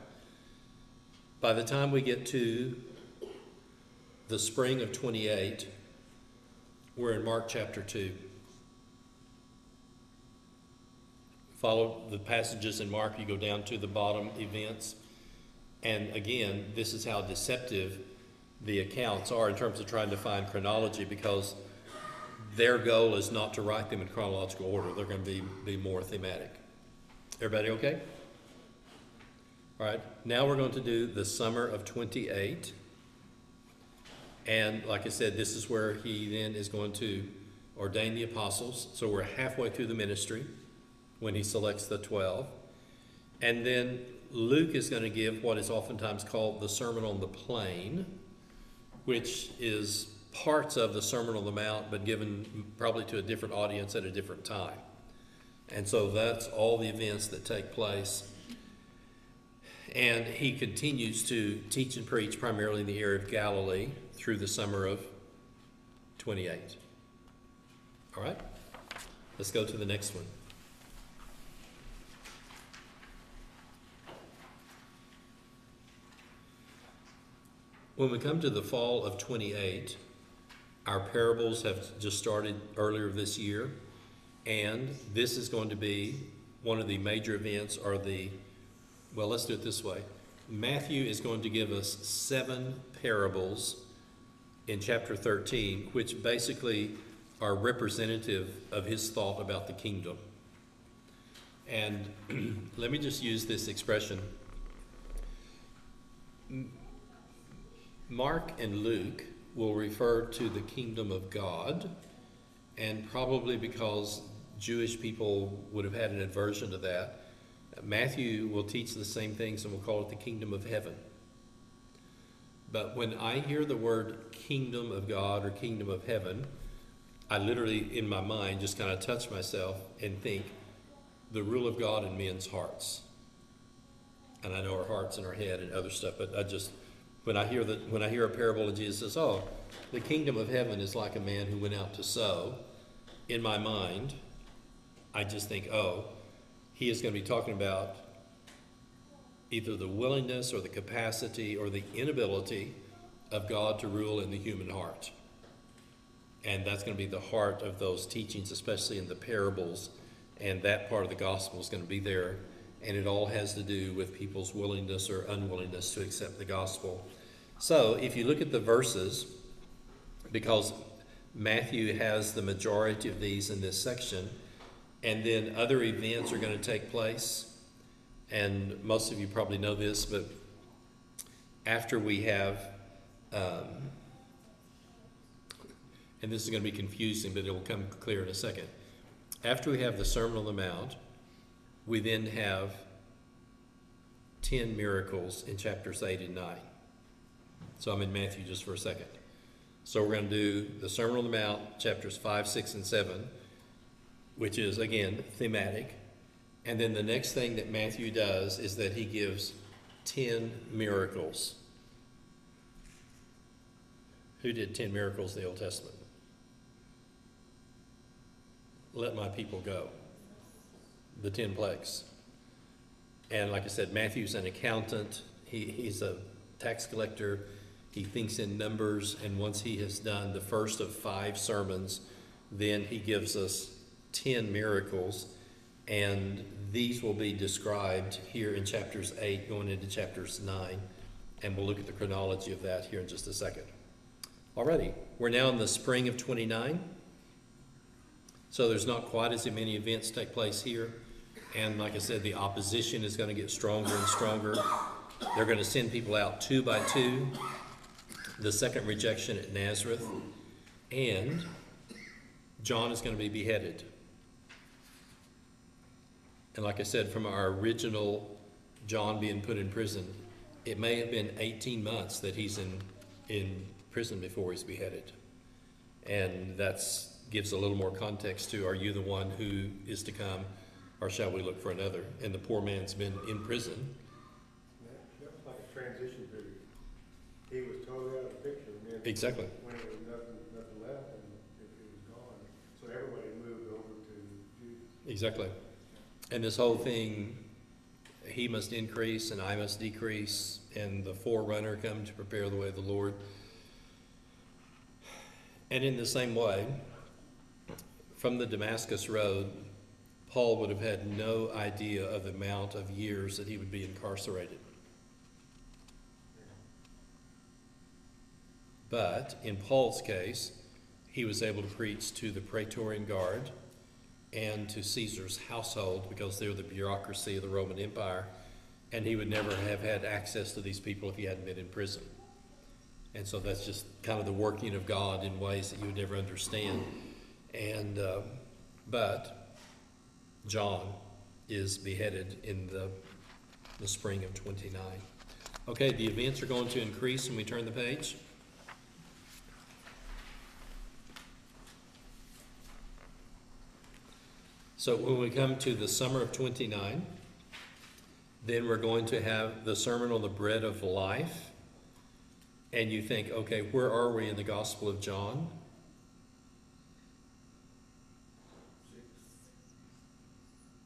By the time we get to the spring of 28, we're in Mark chapter 2. Follow the passages in Mark, you go down to the bottom, events. And again, this is how deceptive the accounts are in terms of trying to find chronology, because their goal is not to write them in chronological order. They're going to be more thematic. Everybody okay? All right, now we're going to do the summer of 28. And like I said, this is where he then is going to ordain the apostles. So we're halfway through the ministry when he selects the 12. And then Luke is going to give what is oftentimes called the Sermon on the Plain, which is parts of the Sermon on the Mount, but given probably to a different audience at a different time. And so that's all the events that take place. And he continues to teach and preach primarily in the area of Galilee through the summer of 28. All right, let's go to the next one. When we come to the fall of 28, our parables have just started earlier this year, and this is going to be one of the major events, or well, let's do it this way. Matthew is going to give us 7 parables in chapter 13, which basically are representative of his thought about the kingdom. And let me just use this expression. Mark and Luke will refer to the kingdom of God, and probably because Jewish people would have had an aversion to that, Matthew will teach the same things and we'll call it the kingdom of heaven. But when I hear the word kingdom of God or kingdom of heaven, I literally, in my mind, just kind of touch myself and think the rule of God in men's hearts. And I know our hearts and our head and other stuff, but when I hear a parable and Jesus says, oh, the kingdom of heaven is like a man who went out to sow, in my mind, I just think, oh, he is going to be talking about either the willingness or the capacity or the inability of God to rule in the human heart. And that's going to be the heart of those teachings, especially in the parables, and that part of the gospel is going to be there. And it all has to do with people's willingness or unwillingness to accept the gospel. So if you look at the verses, because Matthew has the majority of these in this section, and then other events are going to take place. And most of you probably know this, but after we have, and this is going to be confusing, but it will come clear in a second. After we have the Sermon on the Mount, we then have 10 miracles in chapters 8 and 9. So I'm in Matthew just for a second. So we're going to do the Sermon on the Mount, chapters 5, 6, and 7, which is, again, thematic. And then the next thing that Matthew does is that he gives 10 miracles. Who did 10 miracles in the Old Testament? Let my people go. The 10 plagues. And like I said, Matthew's an accountant. He's a tax collector. He thinks in numbers. And once he has done the first of 5 sermons, then he gives us 10 miracles. And these will be described here in chapters 8 going into chapters 9. And we'll look at the chronology of that here in just a second. Alrighty, we're now in the spring of 29. So there's not quite as many events take place here. And like I said, the opposition is going to get stronger and stronger. They're going to send people out 2 by 2. The second rejection at Nazareth. And John is going to be beheaded. And like I said, from our original John being put in prison, it may have been 18 months that he's in prison before he's beheaded. And that's gives a little more context to, are you the one who is to come, or shall we look for another? And the poor man's been in prison. That was like a transition period. He was totally out of the picture, and then Exactly. when it was nothing left, and it was gone. So everybody moved over to Jesus. Exactly. And this whole thing, he must increase and I must decrease, and the forerunner come to prepare the way of the Lord. And in the same way, from the Damascus Road, Paul would have had no idea of the amount of years that he would be incarcerated. But in Paul's case, he was able to preach to the Praetorian Guard and to Caesar's household, because they're the bureaucracy of the Roman Empire, and he would never have had access to these people if he hadn't been in prison. And so that's just kind of the working of God in ways that you would never understand. And but John is beheaded in the spring of 29. Okay, the events are going to increase when we turn the page. So when we come to the summer of 29, then we're going to have the Sermon on the Bread of Life. And you think, okay, where are we in the Gospel of John?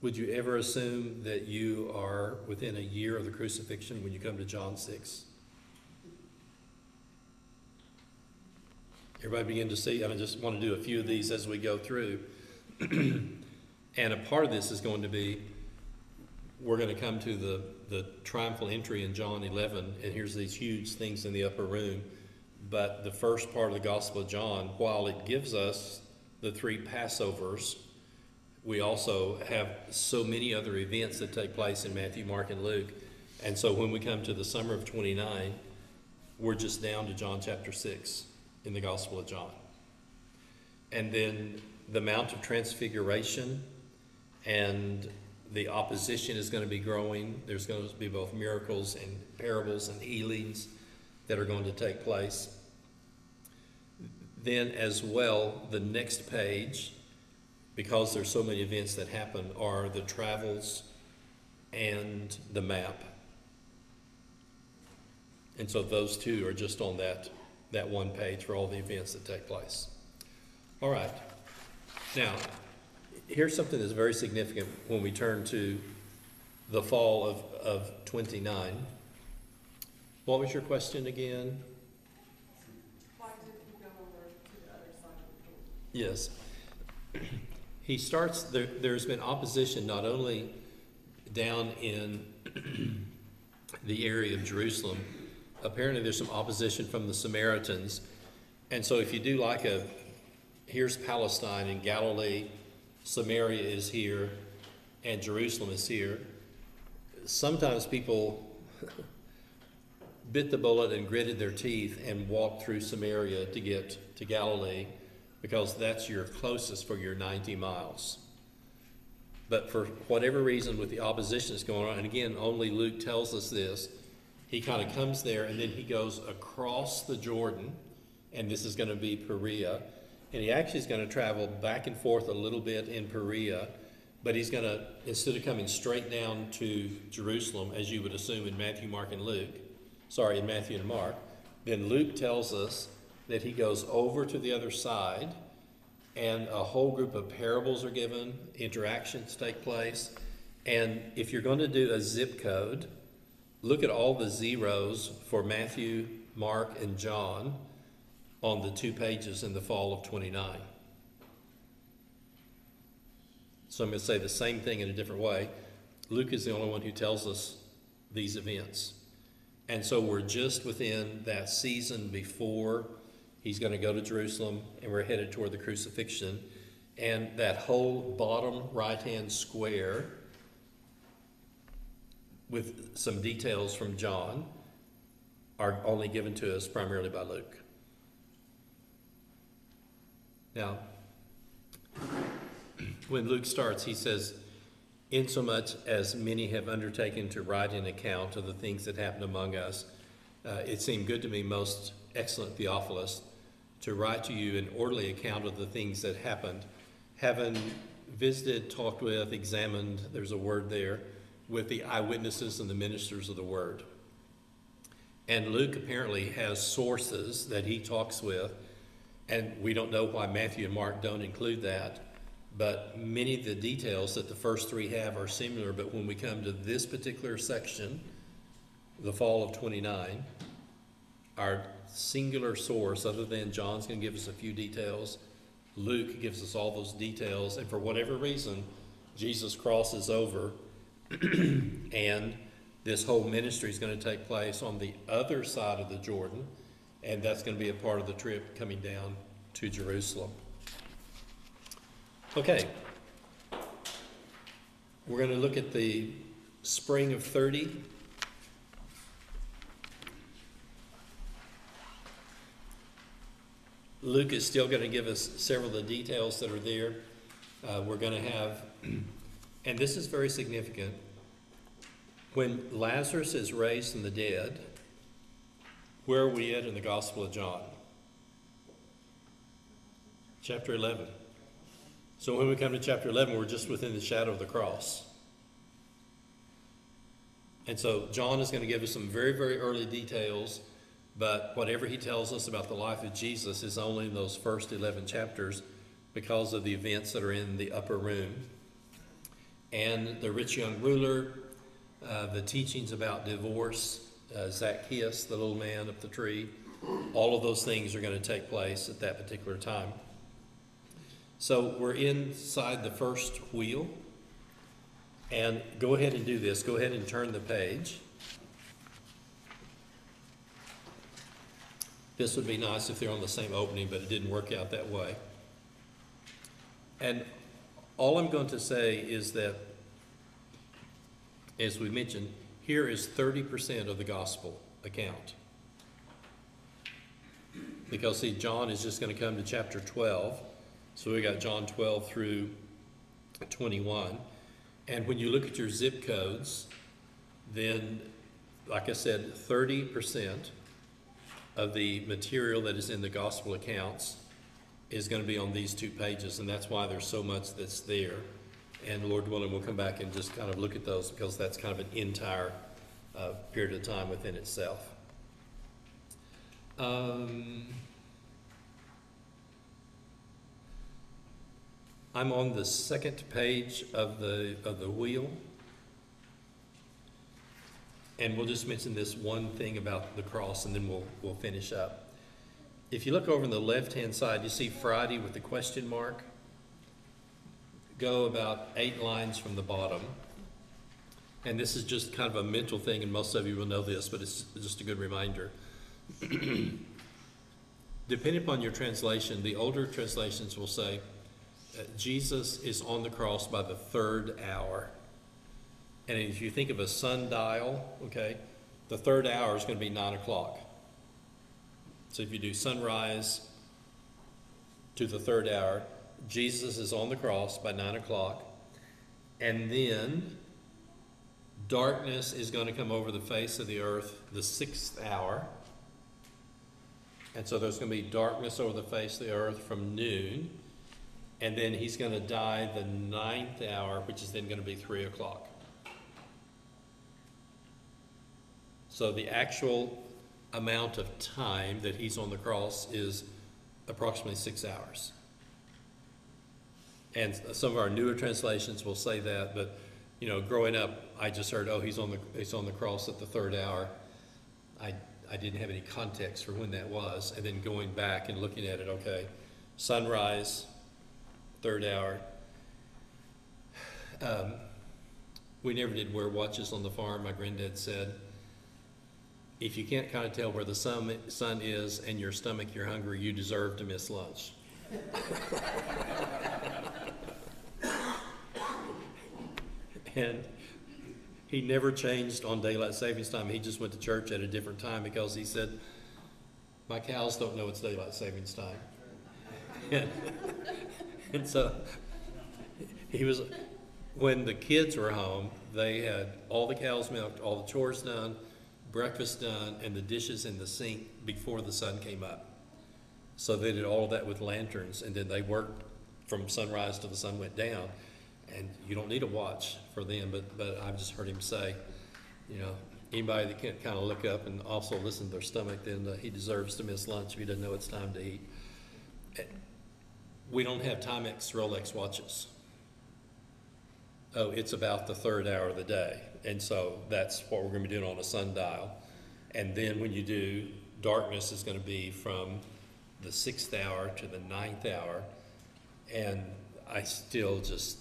Would you ever assume that you are within a year of the crucifixion when you come to John 6? Everybody begin to see? I just want to do a few of these as we go through. And a part of this is going to be, we're going to come to the triumphal entry in John 11, and here's these huge things in the upper room. But the first part of the Gospel of John, while it gives us the 3 Passovers, we also have so many other events that take place in Matthew, Mark, and Luke. And so when we come to the summer of 29, we're just down to John chapter 6 in the Gospel of John. And then the Mount of Transfiguration, and the opposition is going to be growing. There's going to be both miracles and parables and healings that are going to take place. Then as well, the next page, because there's so many events that happen, are the travels and the map. And so those two are just on that one page for all the events that take place. All right. Now, here's something that's very significant when we turn to the fall of 29. What was your question again? Why didn't he go over to the other side of the door? Yes. He starts, there's been opposition not only down in the area of Jerusalem. Apparently there's some opposition from the Samaritans. And so if you do like here's Palestine and Galilee, Samaria is here, and Jerusalem is here. Sometimes people bit the bullet and gritted their teeth and walked through Samaria to get to Galilee, because that's your closest for your 90 miles. But for whatever reason, with the opposition that's going on, and again, only Luke tells us this, he kind of comes there and then he goes across the Jordan, and this is going to be Perea. And he actually is going to travel back and forth a little bit in Perea, but he's going to, instead of coming straight down to Jerusalem, as you would assume in Matthew, Mark, and in Matthew and Mark, then Luke tells us that he goes over to the other side, and a whole group of parables are given, interactions take place. And if you're going to do a zip code, look at all the zeros for Matthew, Mark, and John on the 2 pages in the fall of 29. So I'm going to say the same thing in a different way. Luke is the only one who tells us these events. And so we're just within that season before he's going to go to Jerusalem, and we're headed toward the crucifixion. And that whole bottom right-hand square with some details from John are only given to us primarily by Luke. Now, when Luke starts, he says, insomuch as many have undertaken to write an account of the things that happened among us, it seemed good to me, most excellent Theophilus, to write to you an orderly account of the things that happened, having visited, talked with, examined, there's a word there, with the eyewitnesses and the ministers of the word. And Luke apparently has sources that he talks with, and we don't know why Matthew and Mark don't include that, but many of the details that the first three have are similar. But when we come to this particular section, the fall of 29, our singular source, other than John's going to give us a few details, Luke gives us all those details, and for whatever reason, Jesus crosses over and this whole ministry is going to take place on the other side of the Jordan, and that's going to be a part of the trip coming down to Jerusalem. Okay, we're going to look at the spring of 30. Luke is still going to give us several of the details that are there. We're going to have, and this is very significant, when Lazarus is raised from the dead, where are we at in the Gospel of John? Chapter 11. So when we come to chapter 11, we're just within the shadow of the cross. And so John is going to give us some very, very early details, but whatever he tells us about the life of Jesus is only in those first 11 chapters because of the events that are in the upper room. And the rich young ruler, the teachings about divorce, Zacchaeus, the little man up the tree, all of those things are going to take place at that particular time. So we're inside the first wheel, and go ahead and do this. Go ahead and turn the page. This would be nice if they're on the same opening, but it didn't work out that way. And all I'm going to say is that, as we mentioned, here is 30% of the gospel account. Because, see, John is just going to come to chapter 12. So we got John 12 through 21. And when you look at your zip codes, then, like I said, 30% of the material that is in the gospel accounts is going to be on these two pages, and that's why there's so much that's there. And Lord willing, we'll come back and just kind of look at those, because that's kind of an entire period of time within itself. I'm on the second page of the wheel, and we'll just mention this one thing about the cross, and then we'll finish up. If you look over on the left-hand side, you see Friday with the question mark. Go about 8 lines from the bottom, and this is just kind of a mental thing, and most of you will know this, but it's just a good reminder. Depending upon your translation, the older translations will say, Jesus is on the cross by the 3rd hour. And if you think of a sundial, okay, the 3rd hour is going to be 9 o'clock. So if you do sunrise to the 3rd hour, Jesus is on the cross by 9 o'clock. And then darkness is going to come over the face of the earth the 6th hour. And so there's going to be darkness over the face of the earth from noon. And then he's going to die the 9th hour, which is then going to be 3 o'clock. So the actual amount of time that he's on the cross is approximately 6 hours. And some of our newer translations will say that, but you know, growing up, I just heard, oh, he's on the cross at the 3rd hour. I didn't have any context for when that was, and then going back and looking at it, okay, sunrise, 3rd hour. We never did wear watches on the farm. My granddad said, if you can't kind of tell where the sun is and your stomach, you're hungry, you deserve to miss lunch. And he never changed on daylight savings time. He just went to church at a different time because he said, my cows don't know it's daylight savings time. And so he was when the kids were home, they had all the cows milked, all the chores done, breakfast done, and the dishes in the sink before the sun came up. So they did all of that with lanterns, and then they worked from sunrise till the sun went down. And you don't need a watch for them, but I've just heard him say, you know, anybody that can't kind of look up and also listen to their stomach, then he deserves to miss lunch if he doesn't know it's time to eat. We don't have Timex Rolex watches. Oh, it's about the third hour of the day. And so that's what we're going to be doing on a sundial. And then when you do, darkness is going to be from the 6th hour to the 9th hour. And I still just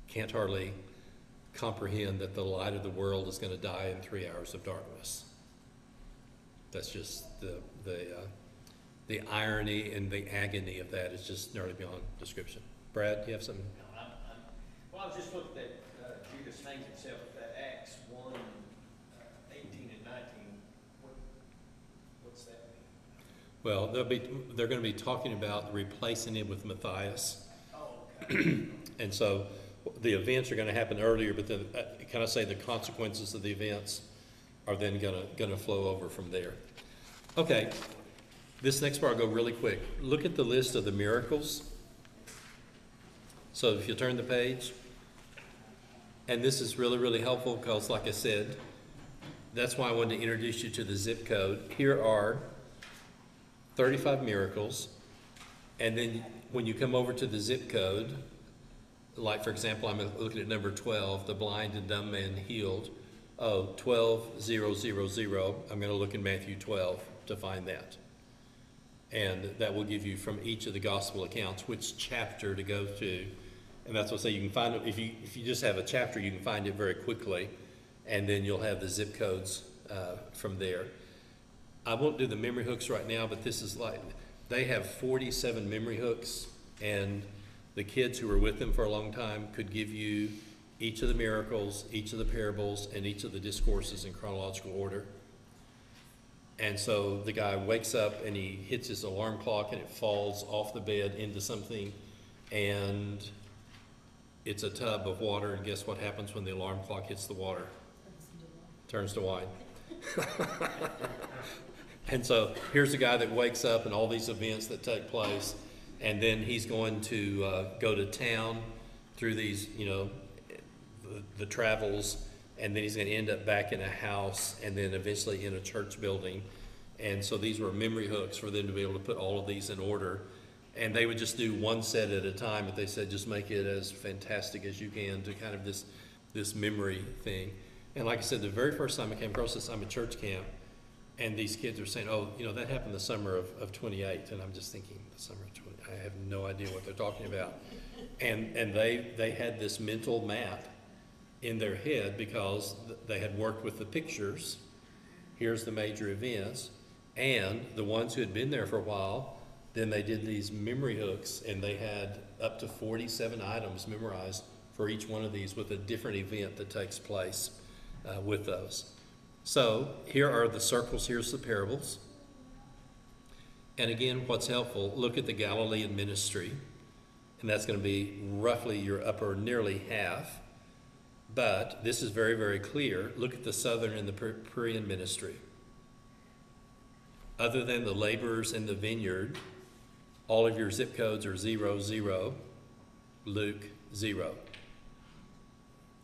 can't hardly comprehend that the light of the world is going to die in 3 hours of darkness. That's just the irony and the agony of that is just nearly beyond description. Brad, do you have something? No, well, I was just looking at Judas hangs himself at that Acts 1, 18 and 19. What's that mean? Well, they're going to be talking about replacing him with Matthias. Oh, okay. And so the events are going to happen earlier, but then can I say the consequences of the events are then going to flow over from there. Okay, this next part I'll go really quick. Look at the list of the miracles. So if you turn the page, and this is really, really helpful because, like I said, that's why I wanted to introduce you to the zip code. Here are 35 miracles, and then when you come over to the zip code, like for example, I'm looking at number 12, the blind and dumb man healed. Oh, 12,000. I'm going to look in Matthew 12 to find that. And that will give you from each of the gospel accounts which chapter to go to. And that's what I say, you can find it, if you just have a chapter, you can find it very quickly, and then you'll have the zip codes from there. I won't do the memory hooks right now, but this is like, they have 47 memory hooks, and the kids who were with them for a long time could give you each of the miracles, each of the parables, and each of the discourses in chronological order. And so the guy wakes up and he hits his alarm clock and it falls off the bed into something, and it's a tub of water, and guess what happens when the alarm clock hits the water? Turns to wine. And so here's a guy that wakes up and all these events that take place, and then he's going to go to town through these, the travels, and then he's going to end up back in a house and then eventually in a church building. And so these were memory hooks for them to be able to put all of these in order. And they would just do one set at a time, but they said just make it as fantastic as you can to kind of this memory thing. And like I said, the very first time I came across this, I'm at church camp, and these kids are saying, oh, that happened the summer of 28. And I'm just thinking, the summer of 20, I have no idea what they're talking about. And they had this mental map in their head because they had worked with the pictures. Here's the major events. And the ones who had been there for a while, then they did these memory hooks, and they had up to 47 items memorized for each one of these with a different event that takes place with those. So here are the circles, here's the parables. And again, what's helpful, look at the Galilean ministry, and that's going to be roughly your upper nearly half. But this is very, very clear. Look at the southern and the Perean ministry. Other than the laborers in the vineyard, all of your zip codes are 00, Luke 0.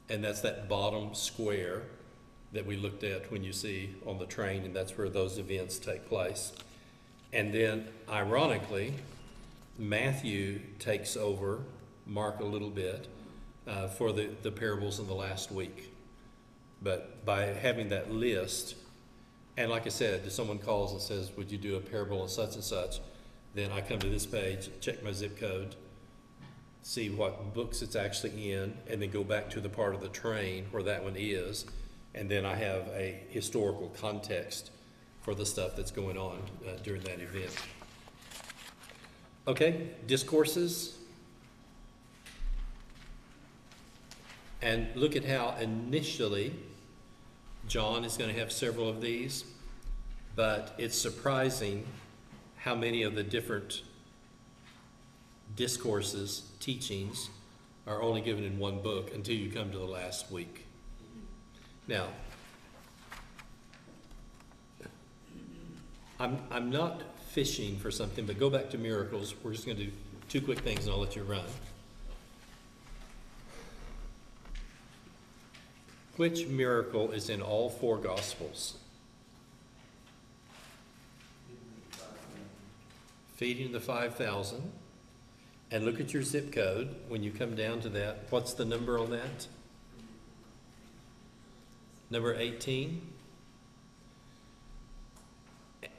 And that's that bottom square that we looked at when you see on the train, and that's where those events take place. And then, ironically, Matthew takes over Mark a little bit for the parables in the last week. But by having that list, and like I said, if someone calls and says, would you do a parable on such and such, then I come to this page, check my zip code, see what books it's actually in, and then go back to the part of the train where that one is, and then I have a historical context for the stuff that's going on during that event. Okay, discourses. And look at how initially John is going to have several of these, but it's surprising how many of the different discourses, teachings, are only given in one book until you come to the last week. Now, I'm not fishing for something, but go back to miracles. We're just going to do two quick things and I'll let you run. Which miracle is in all four Gospels? Feeding the 5,000. And look at your zip code when you come down to that. What's the number on that? Number 18.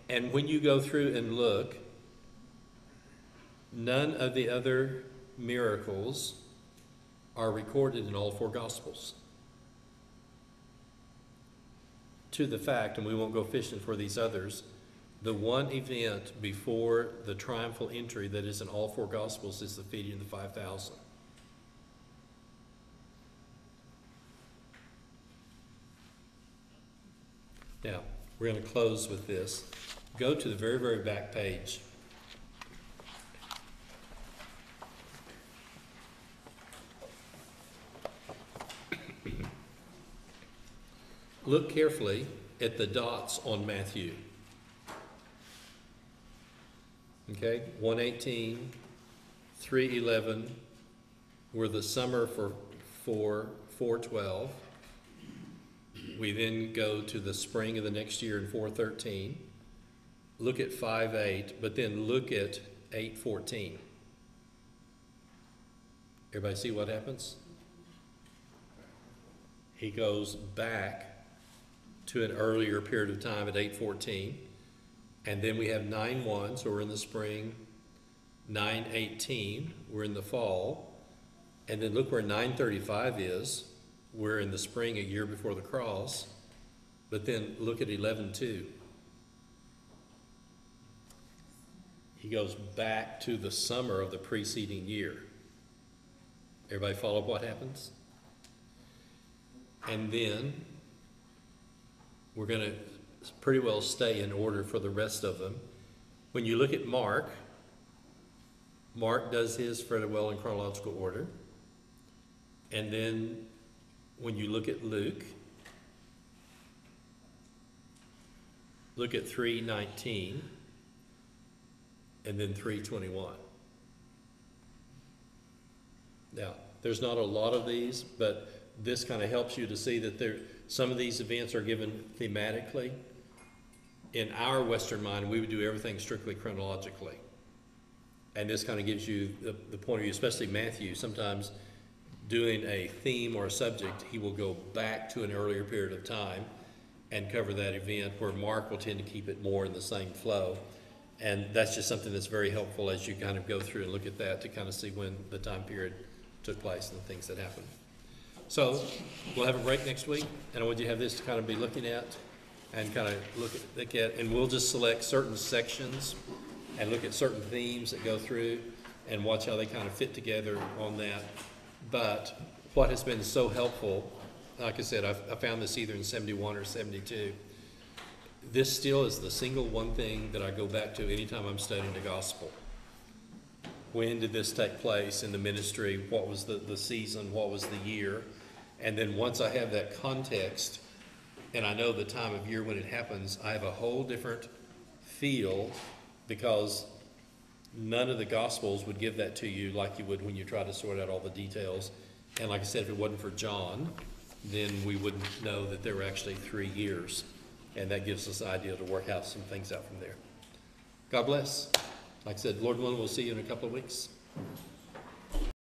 And when you go through and look, none of the other miracles are recorded in all four Gospels. To the fact, and we won't go fishing for these others, the one event before the triumphal entry that is in all four Gospels is the feeding of the 5,000. Now, we're going to close with this. Go to the very, very back page. Look carefully at the dots on Matthew. Okay, 118, 311 were the summer for 412. We then go to the spring of the next year in 413. Look at 5:8, but then look at 8:14. Everybody see what happens? He goes back to an earlier period of time at 8:14. And then we have 9:1, so we're in the spring. 9:18, we're in the fall. And then look where 9:35 is. We're in the spring, a year before the cross. But then look at 11:2. He goes back to the summer of the preceding year. Everybody follow what happens? And then we're going to pretty well stay in order for the rest of them. When you look at Mark, Mark does his fairly well in chronological order. And then when you look at Luke, look at 3:19 and then 3:21. Now, there's not a lot of these, but this kind of helps you to see that some of these events are given thematically. In our Western mind, we would do everything strictly chronologically. And this kind of gives you the point of view, especially Matthew. Sometimes doing a theme or a subject, he will go back to an earlier period of time and cover that event, where Mark will tend to keep it more in the same flow. And that's just something that's very helpful as you kind of go through and look at that to kind of see when the time period took place and the things that happened. So we'll have a break next week, and I want you to have this to kind of be looking at and kind of look at, and we'll just select certain sections and look at certain themes that go through and watch how they kind of fit together on that. But what has been so helpful, like I said, I found this either in 71 or 72. This still is the single one thing that I go back to anytime I'm studying the gospel. When did this take place in the ministry? What was the season? What was the year? And then once I have that context, and I know the time of year when it happens, I have a whole different feel, because none of the Gospels would give that to you like you would when you try to sort out all the details. And like I said, if it wasn't for John, then we wouldn't know that there were actually 3 years. And that gives us an idea to work out some things out from there. God bless. Like I said, Lord willing, we'll see you in a couple of weeks.